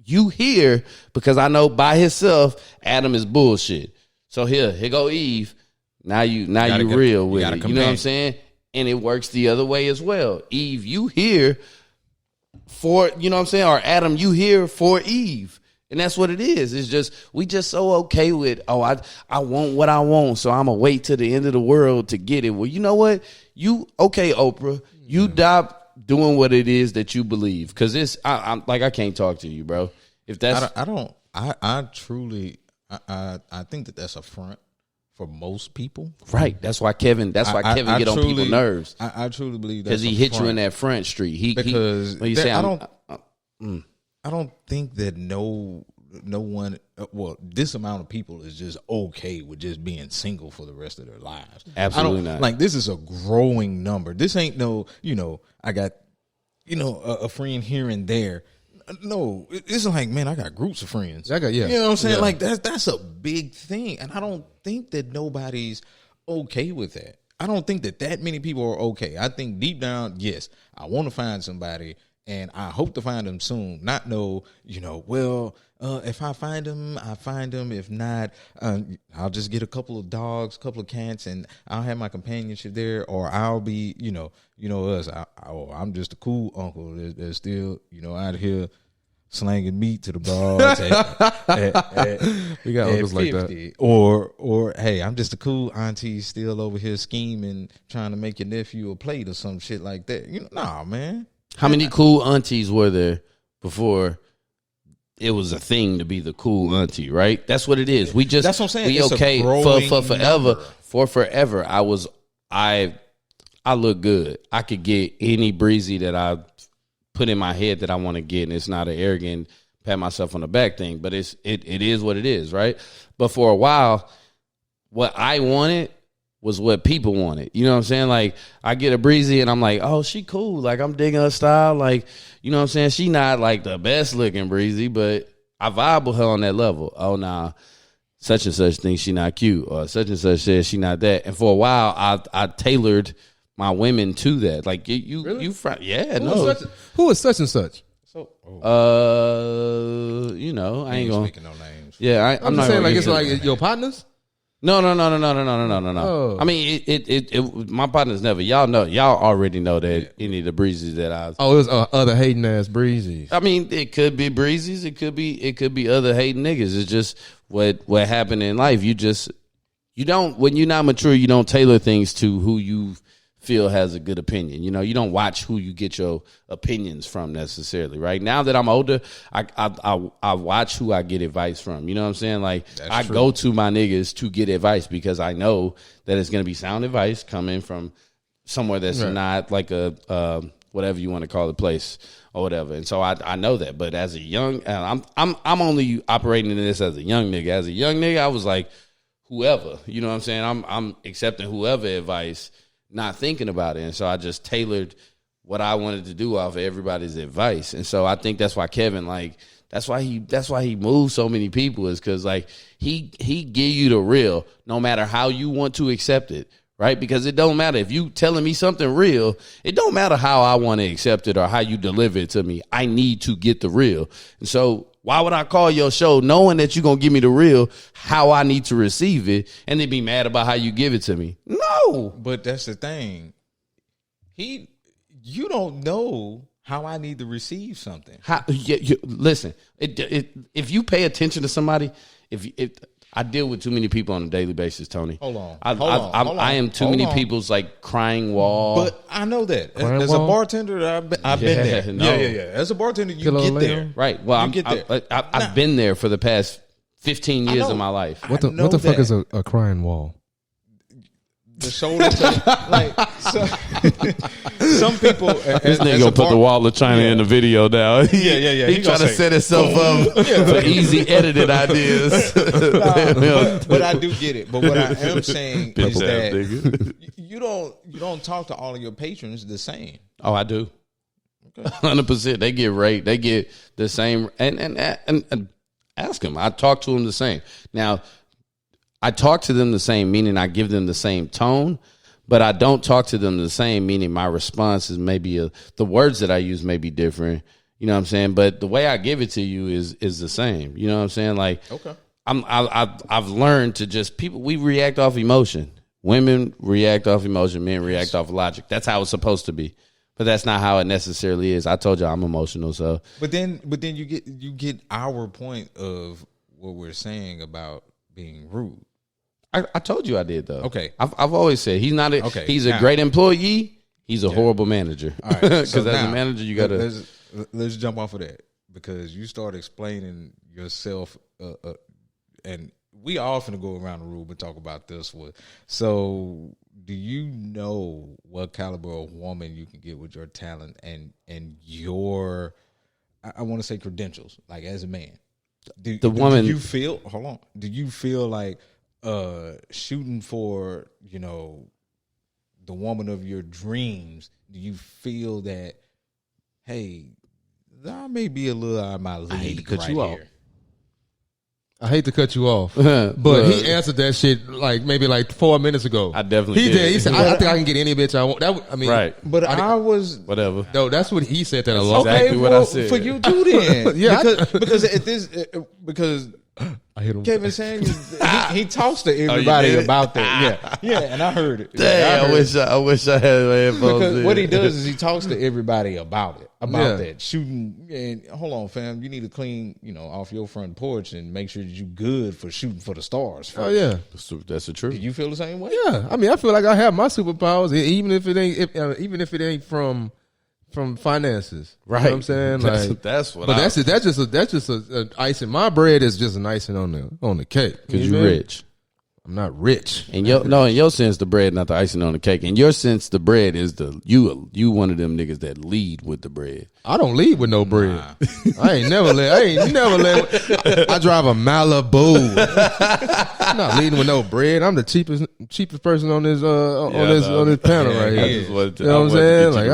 you here because I know by himself Adam is bullshit. So here go Eve. Now you real with it. You know what I'm saying? And it works the other way as well. Eve, you here for, you know what I'm saying? Or Adam, you here for Eve. And that's what it is. It's just, we just so okay with, I want what I want, so I'm going to wait till the end of the world to get it. Well, you know what? Okay, Oprah, you stop doing what it is that you believe. Because I'm like, I can't talk to you, bro. If that's... I truly think that's a front for most people. Right. That's why Kevin get on people's nerves. I truly believe that's because he hit you in that front street. I don't think that no one. Well, this amount of people is just okay with just being single for the rest of their lives. Absolutely not. Like, this is a growing number. This ain't no, I got, a friend here and there. No, it's like, man, I got groups of friends. Yeah. You know what I'm saying? Yeah. Like, that's a big thing, and I don't think that nobody's okay with that. I don't think that many people are okay. I think deep down, yes, I want to find somebody, and I hope to find them soon. Not know, if I find them, I find them. If not, I'll just get a couple of dogs, a couple of cats, and I'll have my companionship there. Or I'll be, us. I'm just a cool uncle that's still, out here slanging meat to the bras. We got uncles like that. Or hey, I'm just a cool auntie still over here scheming, trying to make your nephew a plate or some shit like that. Nah, man. How many cool aunties were there before it was a thing to be the cool auntie, right? That's what it is. We just, that's what I'm saying. We it's okay for forever. Number. For forever, I look good. I could get any breezy that I put in my head that I want to get, and it's not an arrogant pat myself on the back thing, but it is what it is, right? But for a while, what I wanted was what people wanted. You know what I'm saying? Like, I get a breezy and I'm like, oh, she cool. Like, I'm digging her style. Like, you know what I'm saying? She not like the best looking breezy, but I vibe with her on that level. Oh, nah, such and such thinks she not cute, or such and such says she not that. And for a while, I tailored my women to that. Like, Really? Yeah, Who is such and such? So, I ain't gonna speaking no names. Yeah, I'm not just saying, gonna like, get it's into like it. your partners. No. Oh. I mean, it my partners never. Y'all already know that any of the breezes that I. Oh, it was other hating ass breezies. I mean, it could be breezes. It could be other hating niggas. It's just what happened in life. You don't, when you're not mature, you don't tailor things to who you feel has a good opinion. You don't watch who you get your opinions from necessarily. Right now that I'm older, I watch who I get advice from. You know what I'm saying? Like, I go to my niggas to get advice because I know that it's going to be sound advice coming from somewhere that's not like a whatever you want to call the place or whatever. And so I know that. But as a young, I'm only operating in this as a young nigga. As a young nigga, I was like, whoever. You know what I'm saying? I'm accepting whoever advice, not thinking about it. And so I just tailored what I wanted to do off of everybody's advice. And so I think that's why Kevin, like, that's why he moves so many people, is because, like, he give you the real no matter how you want to accept it, right? Because it don't matter if you telling me something real, it don't matter how I want to accept it or how you deliver it to me. I need to get the real. And so why would I call your show knowing that you're going to give me the real, how I need to receive it, and then be mad about how you give it to me? No. But that's the thing. You don't know how I need to receive something. Listen, if you pay attention to somebody, if I deal with too many people on a daily basis, Tony. Hold on. I am too many people's, like, crying wall. But I know that. Crying As wall? a bartender, I've been there. No. Yeah. As a bartender, you Pillow get lamb? there. Right. Well, You get there. I've been there for the past 15 years of my life. What the fuck is a crying wall? The shoulder to, like, some people. This nigga gonna put the wall of China in the video now. Yeah. He trying to set himself up for easy edited ideas. But I do get it. But what I am saying is Bitch ass that nigga. you don't talk to all of your patrons the same. Oh, I do. 100%. They get raped. They get the same. And ask them. I talk to them the same. Now, I talk to them the same, meaning I give them the same tone, but I don't talk to them the same, meaning my response is maybe the words that I use may be different. You know what I'm saying? But the way I give it to you is the same. You know what I'm saying? Like, Okay. I've learned to just we react off emotion. Women react off emotion. Men react off logic. That's how it's supposed to be. But that's not how it necessarily is. I told you I'm emotional, so. But then you get our point of what we're saying about being rude. I told you I did, though. Okay. I've always said he's not he's a great employee. He's a horrible manager. All right. Because So as now, a manager, you got to. Let's jump off of that, because you start explaining yourself, and we are often go around the room and talk about this one. So, do you know what caliber of woman you can get with your talent and your, I want to say, credentials, like as a man? the woman. Do you feel? Hold on. Do you feel like shooting for the woman of your dreams? Do you feel that? Hey, I may be a little out of my league. I hate to cut right you here. off. I hate to cut you off, but he answered that shit maybe 4 minutes ago. I definitely he did. He said, "I think I can get any bitch I want." Right. But I was Whatever. No, that's what he said that a long. okay. exactly what I said. For you too, then. Yeah, because I hit him. Kevin Samuels, he talks to everybody did? about that. Yeah, and I heard it. Damn, I wish I had my headphones Because in. what he does is he talks to everybody about it, Yeah. that shooting. And hold on, fam, you need to clean, off your front porch and make sure that you good for shooting for the stars first. Oh yeah, That's the truth. Do you feel the same way? yeah. I mean, I feel like I have my superpowers, even if it ain't from finances. Right. You know what I'm saying? That's what. But that's just a icing. My bread is just an icing on the cake. because You you're know? rich. I'm not rich. In your sense, the bread, not the icing on the cake. In your sense, the bread is you one of them niggas that lead with the bread. I don't lead with no bread. I ain't never let. I drive a Malibu. I'm not leading with no bread. I'm the cheapest person on this on this panel right I here. just wanted to, You know what I'm saying? I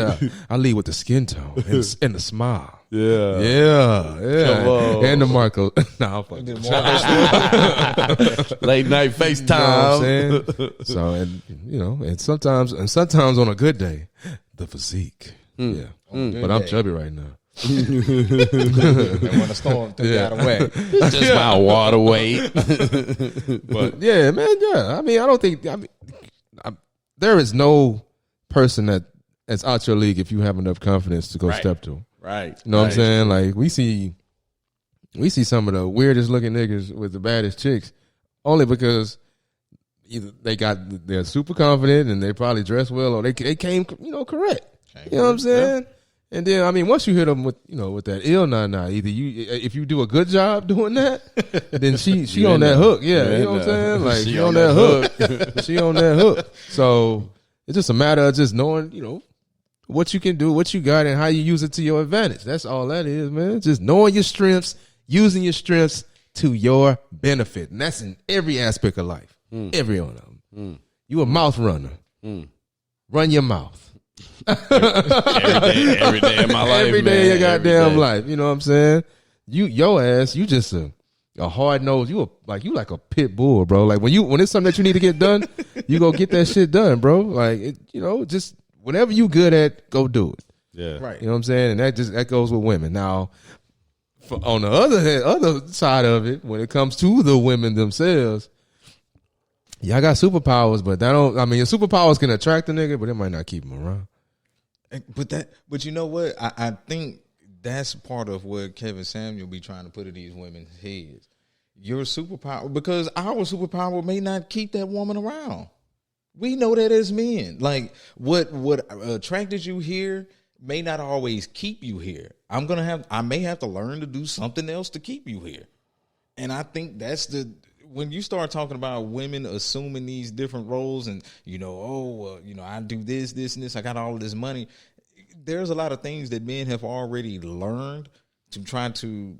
Like I lead with the skin tone and the smile. Yeah. Yeah. Come on. And the Marco. Nah, I'm fucking. Late night FaceTime. You know what I'm saying? So and sometimes on a good day, the physique. Yeah. But I'm chubby right now. And when the storm took you out of whack. Just my water weight. But yeah, man, yeah. I mean, I don't think there is no person that's out your league if you have enough confidence to go step to. Right. You know what I'm saying? Like we see some of the weirdest looking niggas with the baddest chicks only because either they're super confident and they probably dress well or they came correct. You know what I'm saying? Yeah. And then I mean once you hit them with with that ill nah, either if you do a good job doing that, then she on that hook. Yeah, you know what I'm saying? Like she on that hook. She on that hook. So it's just a matter of just knowing, what you can do, what you got, and how you use it to your advantage. That's all that is, man. Just knowing your strengths, using your strengths to your benefit. And that's in every aspect of life. Every one of them. You a mouth runner. Run your mouth. every day of my life. Every day of your goddamn life. You know what I'm saying? Your ass, you just a hard nose. You like a pit bull, bro. Like when it's something that you need to get done, you go get that shit done, bro. Like just whatever you good at, go do it. Yeah. Right. You know what I'm saying? And that goes with women. Now, on the other side of it, when it comes to the women themselves, y'all got superpowers, but your superpowers can attract a nigga, but it might not keep them around. But you know what? I think that's part of what Kevin Samuel be trying to put in these women's heads. Your superpower, because our superpower may not keep that woman around. We know that as men. Like what attracted you here may not always keep you here. I may have to learn to do something else to keep you here. And I think that's when you start talking about women assuming these different roles and, I do this, and this, I got all of this money. There's a lot of things that men have already learned to try to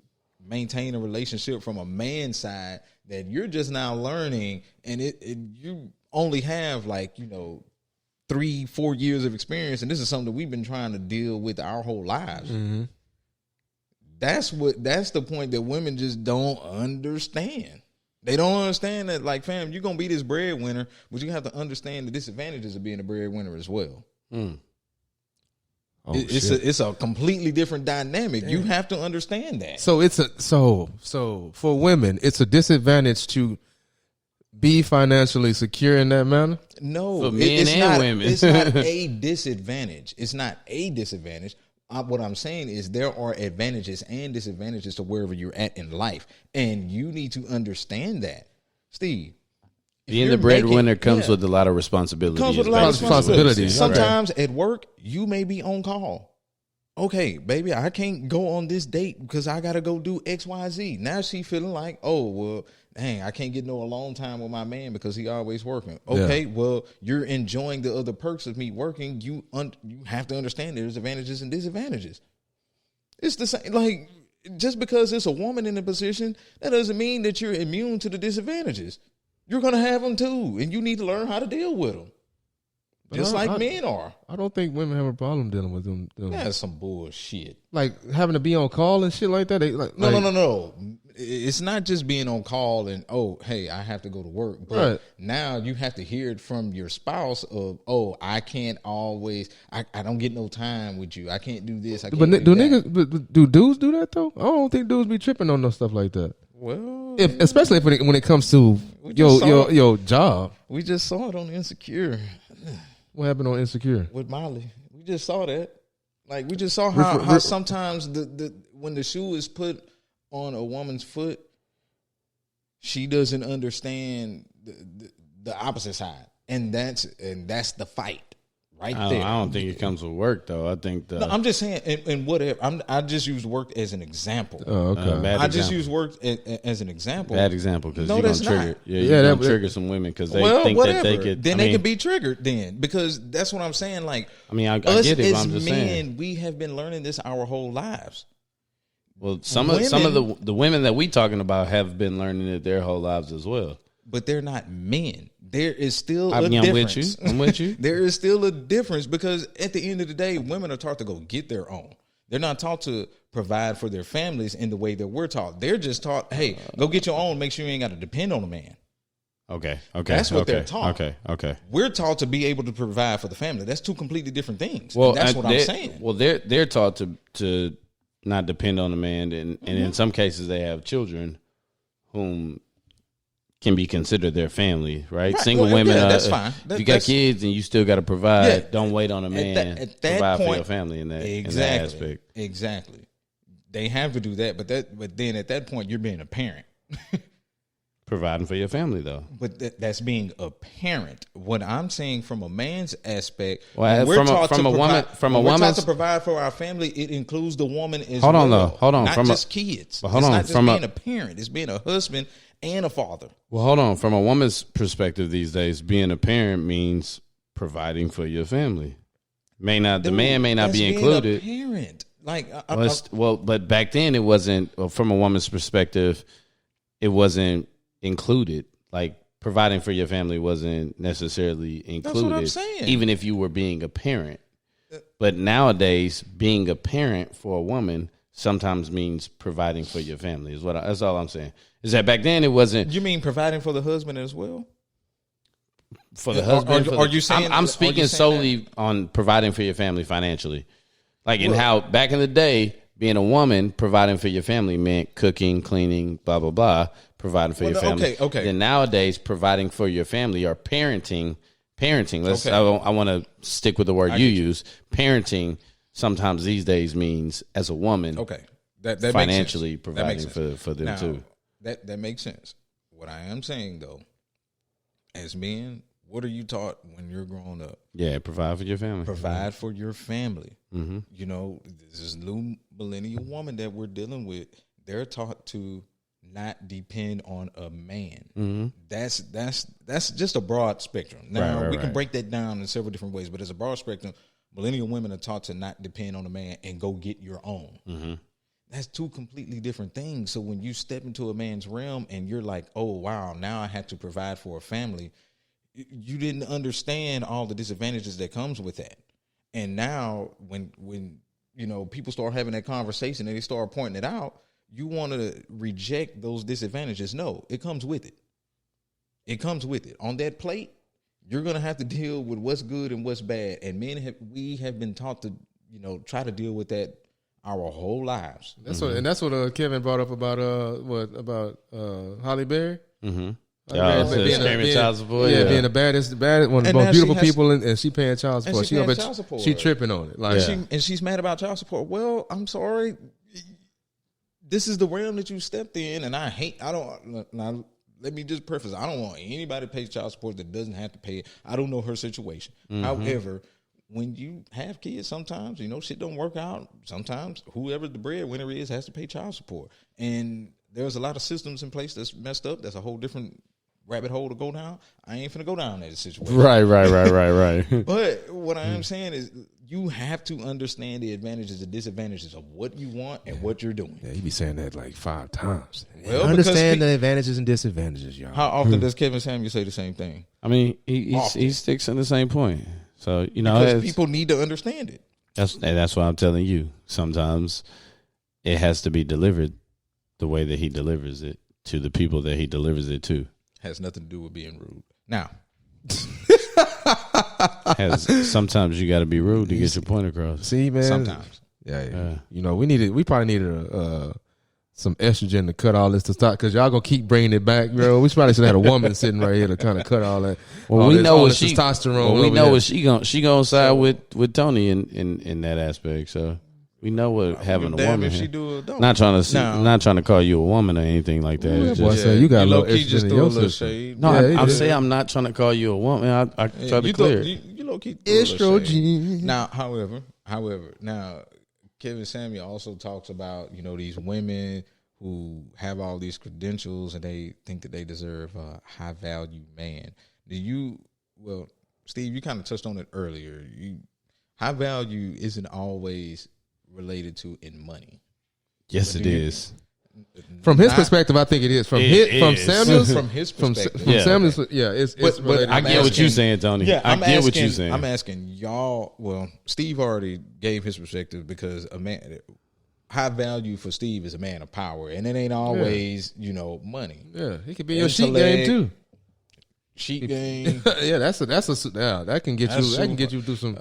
maintain a relationship from a man's side that you're just now learning. And you only have 3-4 years of experience. And this is something that we've been trying to deal with our whole lives. Mm-hmm. That's the point that women just don't understand. They don't understand that, fam, you're going to be this breadwinner, but you have to understand the disadvantages of being a breadwinner as well. Oh, it's a completely different dynamic. Damn. You have to understand that. So so for women, it's a disadvantage to be financially secure in that manner? No, for men and women. It's not a disadvantage. It's not a disadvantage. What I'm saying is there are advantages and disadvantages to wherever you're at in life. And you need to understand that. Steve. Being the breadwinner comes with a lot of responsibility. Comes with a lot of responsibility. Sometimes at work, you may be on call. Okay, baby, I can't go on this date because I got to go do X, Y, Z. Now she feeling like, oh, well, dang, I can't get no alone time with my man because he always working. Okay, well, you're enjoying the other perks of me working. You have to understand there's advantages and disadvantages. It's the same. just because it's a woman in the position, that doesn't mean that you're immune to the disadvantages. You're going to have them too, and you need to learn how to deal with them. Just like men are. I don't think women have a problem dealing with them. That's some bullshit. Like having to be on call and shit like that. No. It's not just being on call and, oh, hey, I have to go to work. But now you have to hear it from your spouse of, oh, I can't always, I don't get no time with you. I can't do this. Do dudes do that though? I don't think dudes be tripping on no stuff like that. Well, especially when it comes to your job. We just saw it on Insecure. What happened on Insecure? With Molly. We just saw that. Like, we just saw how sometimes when the shoe is put on a woman's foot, she doesn't understand the opposite side. And that's the fight right there. I don't think it comes with work, though. I think I'm just saying, and whatever. I just use work as an example. Oh, okay. Just use work as an example. Bad example, because you're going to trigger. You're going to trigger some women because they think whatever. that they could. Then they can be triggered then, because that's what I'm saying. Like, I mean, I us get it. As I'm just men, saying. we have been learning this our whole lives. Well, some of the women that we talking about have been learning it their whole lives as well. But they're not men. There is still a difference. I'm with you. There is still a difference, because at the end of the day, women are taught to go get their own. They're not taught to provide for their families in the way that we're taught. They're just taught, hey, go get your own. Make sure you ain't got to depend on a man. Okay. That's what they're taught. Okay. We're taught to be able to provide for the family. That's two completely different things. Well, that's what I'm saying. Well, they're taught to not depend on a man, and in some cases they have children whom can be considered their family, right? Single women, that's fine. If you got kids and you still got to provide, don't wait on a man to provide for your family in that aspect. Exactly. They have to do that, but then at that point you're being a parent. Providing for your family, though. But that's being a parent. What I'm saying from a man's aspect, from a woman's to provide for our family, it includes the woman as hold well. Hold on. Not from just kids. But hold it's on. not just from being a parent. It's being a husband and a father. Well, hold on. From a woman's perspective these days, being a parent means providing for your family. The man may not be included. Being a parent. Like, but back then it wasn't. From a woman's perspective, it wasn't included. Like, providing for your family wasn't necessarily included. That's what I'm saying. Even if you were being a parent. But nowadays, being a parent for a woman sometimes means providing for your family. That's all I'm saying. Is that back then it wasn't. You mean providing for the husband as well? For the husband? Are you saying? I'm speaking solely on providing for your family financially. Like, in how back in the day, being a woman, providing for your family meant cooking, cleaning, blah, blah, blah, providing for your family. Okay. Then nowadays, providing for your family or parenting. I want to stick with the word you use. Parenting sometimes these days means, as a woman, that financially providing for them too. That makes sense. What I am saying, though, as men, what are you taught when you're growing up? Yeah, provide for your family. Provide for your family. Mm-hmm. You know, this new millennial woman that we're dealing with, they're taught to not depend on a man. Mm-hmm. That's just a broad spectrum. Now, we can break that down in several different ways, but it's a broad spectrum. Millennial women are taught to not depend on a man and go get your own. Mm-hmm. That's two completely different things. So when you step into a man's realm and you're like, oh, wow, now I have to provide for a family, you didn't understand all the disadvantages that comes with that. And now when you know, people start having that conversation and they start pointing it out, you want to reject those disadvantages. No, it comes with it. It comes with it. On that plate, you're going to have to deal with what's good and what's bad. And we have been taught to, you know, try to deal with that our whole lives. That's what Kevin brought up about Halle Berry. Mm-hmm. Being child support. Yeah, being the baddest, one of the most beautiful people, and she paying child support. She tripping on it. Like, she's mad about child support. Well, I'm sorry. This is the realm that you stepped in, and let me just preface. I don't want anybody to pay child support that doesn't have to pay it. I don't know her situation. Mm-hmm. However, when you have kids, sometimes, you know, shit don't work out. Sometimes whoever the breadwinner is has to pay child support. And there's a lot of systems in place that's messed up. That's a whole different rabbit hole to go down. I ain't finna go down that situation. Right. But what I am saying is you have to understand the advantages and disadvantages of what you want and what you're doing. Yeah, he be saying that like 5 times. Well, Understand the advantages and disadvantages, y'all. How often does Kevin Samuel say the same thing? I mean, he sticks in the same point. So Because people need to understand it. That's why I'm telling you. Sometimes it has to be delivered the way that he delivers it to the people that he delivers it to. Has nothing to do with being rude. Now, sometimes you got to be rude to get your point across. See, man. sometimes. Yeah. We probably needed some estrogen to cut all this to stop because y'all gonna keep bringing it back, bro. We probably should have had a woman sitting right here to kind of cut all that. Well, we know what testosterone. Well, we know what she gonna side with Tony in that aspect. So we know what having a woman. If here. she do it, don't. Not trying to call you a woman or anything like that. It's Boy, just, say you got a little low-key just estrogen in threw a your little system. shade. no, Yeah, I'm saying I'm not trying to call you a woman. I try to clear it. You low-key threw a little shade. Estrogen. Now, however, now Kevin Samuel also talks about these women who have all these credentials and they think that they deserve a high value man. Well, Steve, you kind of touched on it earlier. High value isn't always related to in money. Yes, it is. From his perspective, I think it is. From Samuel's, from his perspective. from Samuel's, yeah, it's But related. I get what you're saying, Tony. Yeah, I get what you're saying. I'm asking y'all. Well, Steve already gave his perspective because a man, high value for Steve is a man of power, and it ain't always money. Yeah, he could be in your sheet game too. Sheet game. Yeah, that can get you. That can get you through some.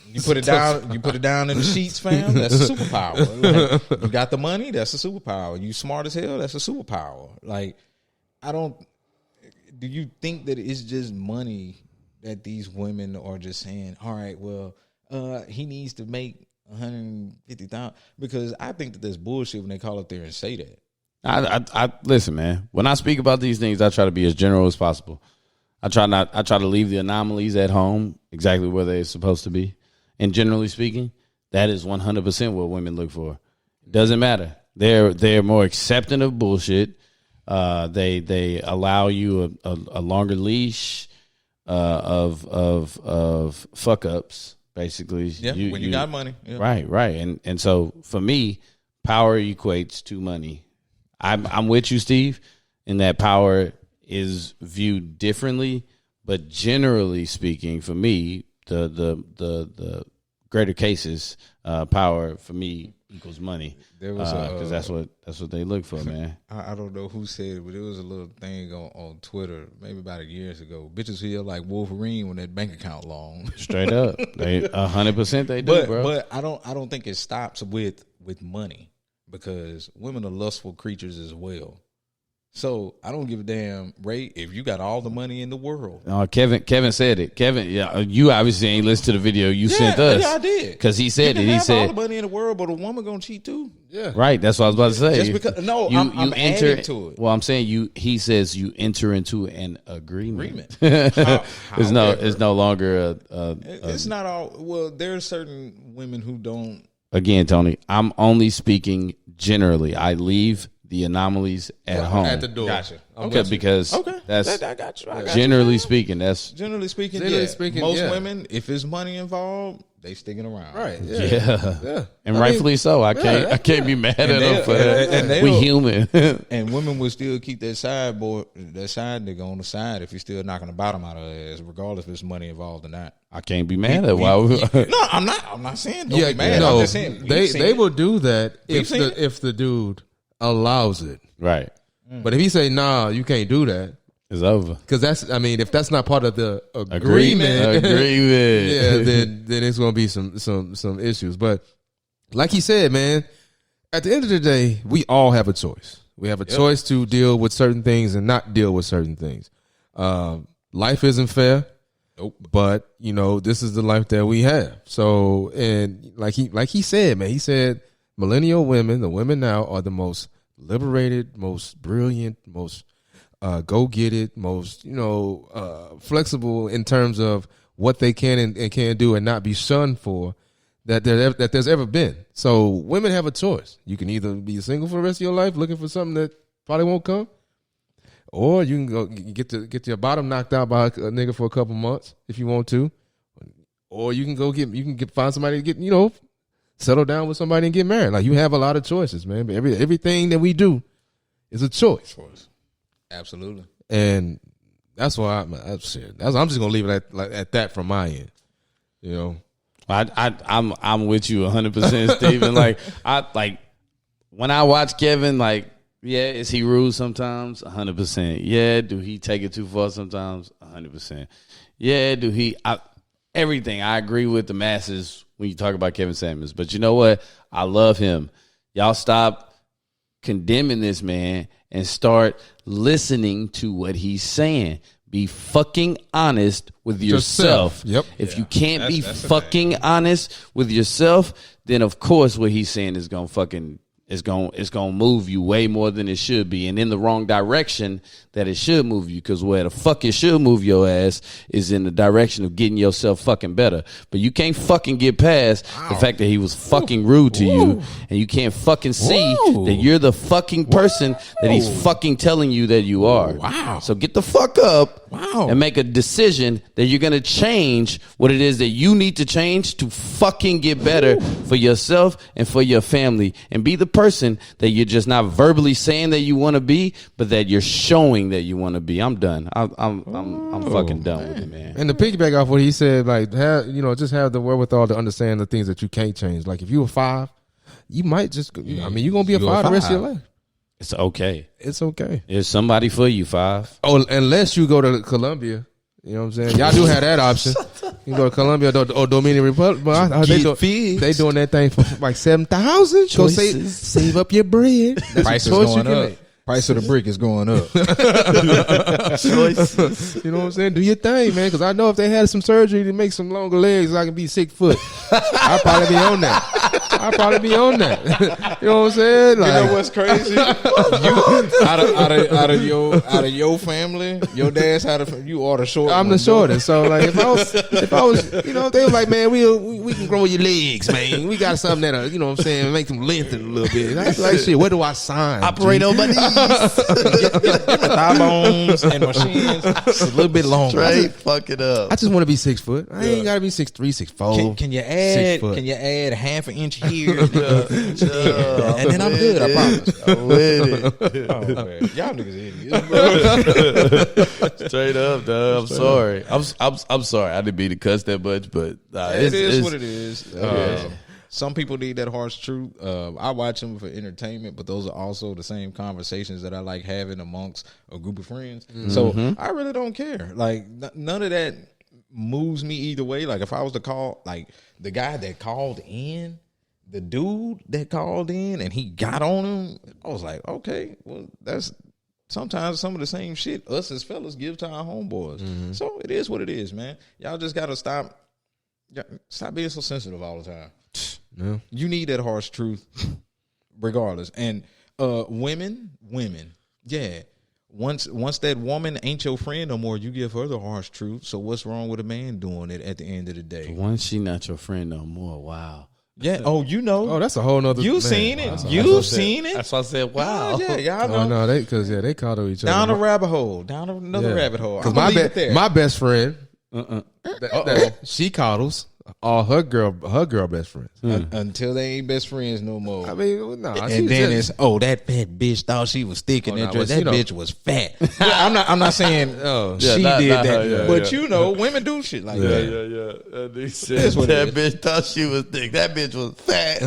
You put it down. You put it down in the sheets, fam. That's a superpower. Like, you got the money. That's a superpower. You smart as hell. That's a superpower. Like, do you think that it's just money that these women are just saying? All right, well, he needs to make 150,000 because I think that there's bullshit when they call up there and say that. I listen, man. When I speak about these things, I try to be as general as possible. I try to leave the anomalies at home exactly where they're supposed to be. And generally speaking, that is 100% what women look for. Doesn't matter. They're more accepting of bullshit. They allow you a longer leash of fuck ups. Basically, Yeah, when you got money, yeah. right, and so for me, power equates to money. I'm with you, Steve, in that power is viewed differently, but generally speaking, for me, the greater cases, power for me equals money. There was because that's what they look for, man. I don't know who said it, but it was a little thing on Twitter maybe about a year ago. Bitches feel like Wolverine when that bank account long. Straight up, they 100% they do, bro. But I don't think it stops with money because women are lustful creatures as well. So I don't give a damn, Ray, if you got all the money in the world. Kevin said it. Kevin, yeah, you obviously ain't listened to the video you sent us. Yeah, I did. Because he said you it. can He have said all the money in the world, but a woman gonna cheat too. Yeah, right. That's what I was about to say. Just because I'm adding to it. Well, I'm saying he says you enter into an agreement. It's no longer it's not all. Well, there are certain women who don't. Again, Tony, I'm only speaking generally. I leave the anomalies at home. at the door. Gotcha. Because that's I got you. generally speaking. That's Generally speaking, most women, if there's money involved, they sticking around. Right. yeah. And rightfully so. I can't be mad at them for that. And we human. And women will still keep that side nigga on the side if you're still knocking the bottom out of her ass, regardless if there's money involved or not. I can't be mad at why. No, I'm not saying don't be mad. No, I'm just saying they will do that if the dude allows it. Right. But if he say nah, you can't do that. It's over. Because if that's not part of the agreement, yeah, then it's gonna be some issues. But like he said, man, at the end of the day, we all have a choice. We have a choice to deal with certain things and not deal with certain things. Life isn't fair. Nope. But this is the life that we have. So, and like he said, man, he said millennial women, the women now, are the most liberated, most brilliant, most go get it, most flexible in terms of what they can and can't do and not be shunned for that there's ever been. So women have a choice. You can either be single for the rest of your life looking for something that probably won't come, or you can go get your bottom knocked out by a nigga for a couple months if you want to. or you can find somebody to get, settle down with somebody and get married. Like, you have a lot of choices, man. But everything that we do is a choice. Absolutely. And that's why I'm just gonna leave it at that from my end. I'm with you 100%, Steven. Like when I watch Kevin, like, yeah, is he rude sometimes? 100%. Yeah, do he take it too far sometimes? 100%. Yeah, do he? Everything I agree with the masses when you talk about Kevin Samuels. But you know what? I love him. Y'all stop condemning this man and start listening to what he's saying. Be fucking honest with yourself. Yep. If you can't be fucking honest with yourself, then of course what he's saying is it's gonna move you way more than it should be, and in the wrong direction that it should move you. Because where the fuck it should move your ass is in the direction of getting yourself fucking better. But you can't fucking get past the fact that he was fucking rude to you, and you can't fucking see that you're the fucking person that he's fucking telling you that you are. Wow. So get the fuck up and make a decision that you're gonna change what it is that you need to change to fucking get better for yourself and for your family, and be the person that you're just not verbally saying that you want to be, but that you're showing that you want to be. I'm done. I'm fucking done with it, man. And to piggyback off what he said, like, just have the wherewithal to understand the things that you can't change. Like, if you were 5, you might just, you're gonna be a 5 the rest of your life. It's okay. It's okay. There's somebody for you, 5. Oh, unless you go to Colombia. You know what I'm saying? Y'all do have that option. You can go to Colombia or Dominican Republic. But they doing that thing for like 7,000. Go save up your bread. Price is going up. Price of the brick is going up. Choices. You know what I'm saying? Do your thing, man. Because I know if they had some surgery to make some longer legs, I can be 6 foot. I'd probably be on that. You know what I'm saying? Like, you know what's crazy? out of your family, your dad's you are the short. I'm the shortest. So like, if I was, they were like, man, we can grow your legs, man. We got something that, you know what I'm saying, make them lengthen a little bit. Like shit, where do I sign? Operate on my knees. Thigh bones and machines. It's a little bit longer. Straight fuck it up. I just want to be 6 foot. I ain't gotta be 6'3", 6'4". Can you add half an inch here? And then I'm good. I promise. I'm with it. Oh, man. Y'all niggas idiots. Straight up, dog. I'm sorry. I'm sorry. I didn't mean to cuss that much, but it is what it is. Some people need that harsh truth. I watch them for entertainment, but those are also the same conversations that I like having amongst a group of friends. Mm-hmm. So I really don't care. Like, none of that moves me either way. Like, if I was to call, like, the guy that called in, the dude that called in and he got on him, I was like, okay, well, that's sometimes some of the same shit us as fellas give to our homeboys. Mm-hmm. So it is what it is, man. Y'all just got to stop being so sensitive all the time. Yeah. You need that harsh truth regardless. And women, yeah. Once that woman ain't your friend no more, you give her the harsh truth. So what's wrong with a man doing it at the end of the day? Once she not your friend no more, wow. Yeah. Oh, you know. Oh, that's a whole nother. You seen it. You've seen it. That's why I said, wow. Oh, yeah, y'all know. Oh, no, they coddle each other. Down a rabbit hole. Down another rabbit hole. Because my best friend, she coddles all her girl best friends until they ain't best friends no more. I mean, no. And then it's that fat bitch thought she was thick and that bitch was fat. I'm not saying she did that, but women do shit like that. Yeah. They said that bitch thought she was thick. That bitch was fat.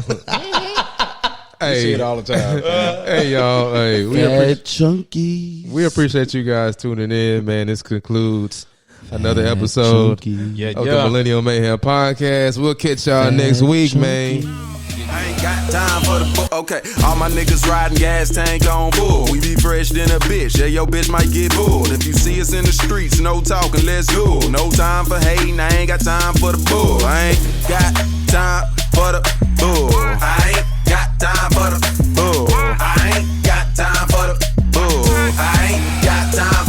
You see it all the time. Hey y'all, chunky. We appreciate you guys tuning in, man. This concludes another episode of the Millennial Mayhem podcast. We'll catch y'all next week, man. I ain't got time for the book. Okay, all my niggas riding gas tank on bull. We be fresh than a bitch. Yeah, your bitch might get bulled. If you see us in the streets, no talking, let's go. No time for hating. I ain't got time for the bull. I ain't got time for the bull. I ain't got time for the bull. I ain't got time for the bull. I ain't got time for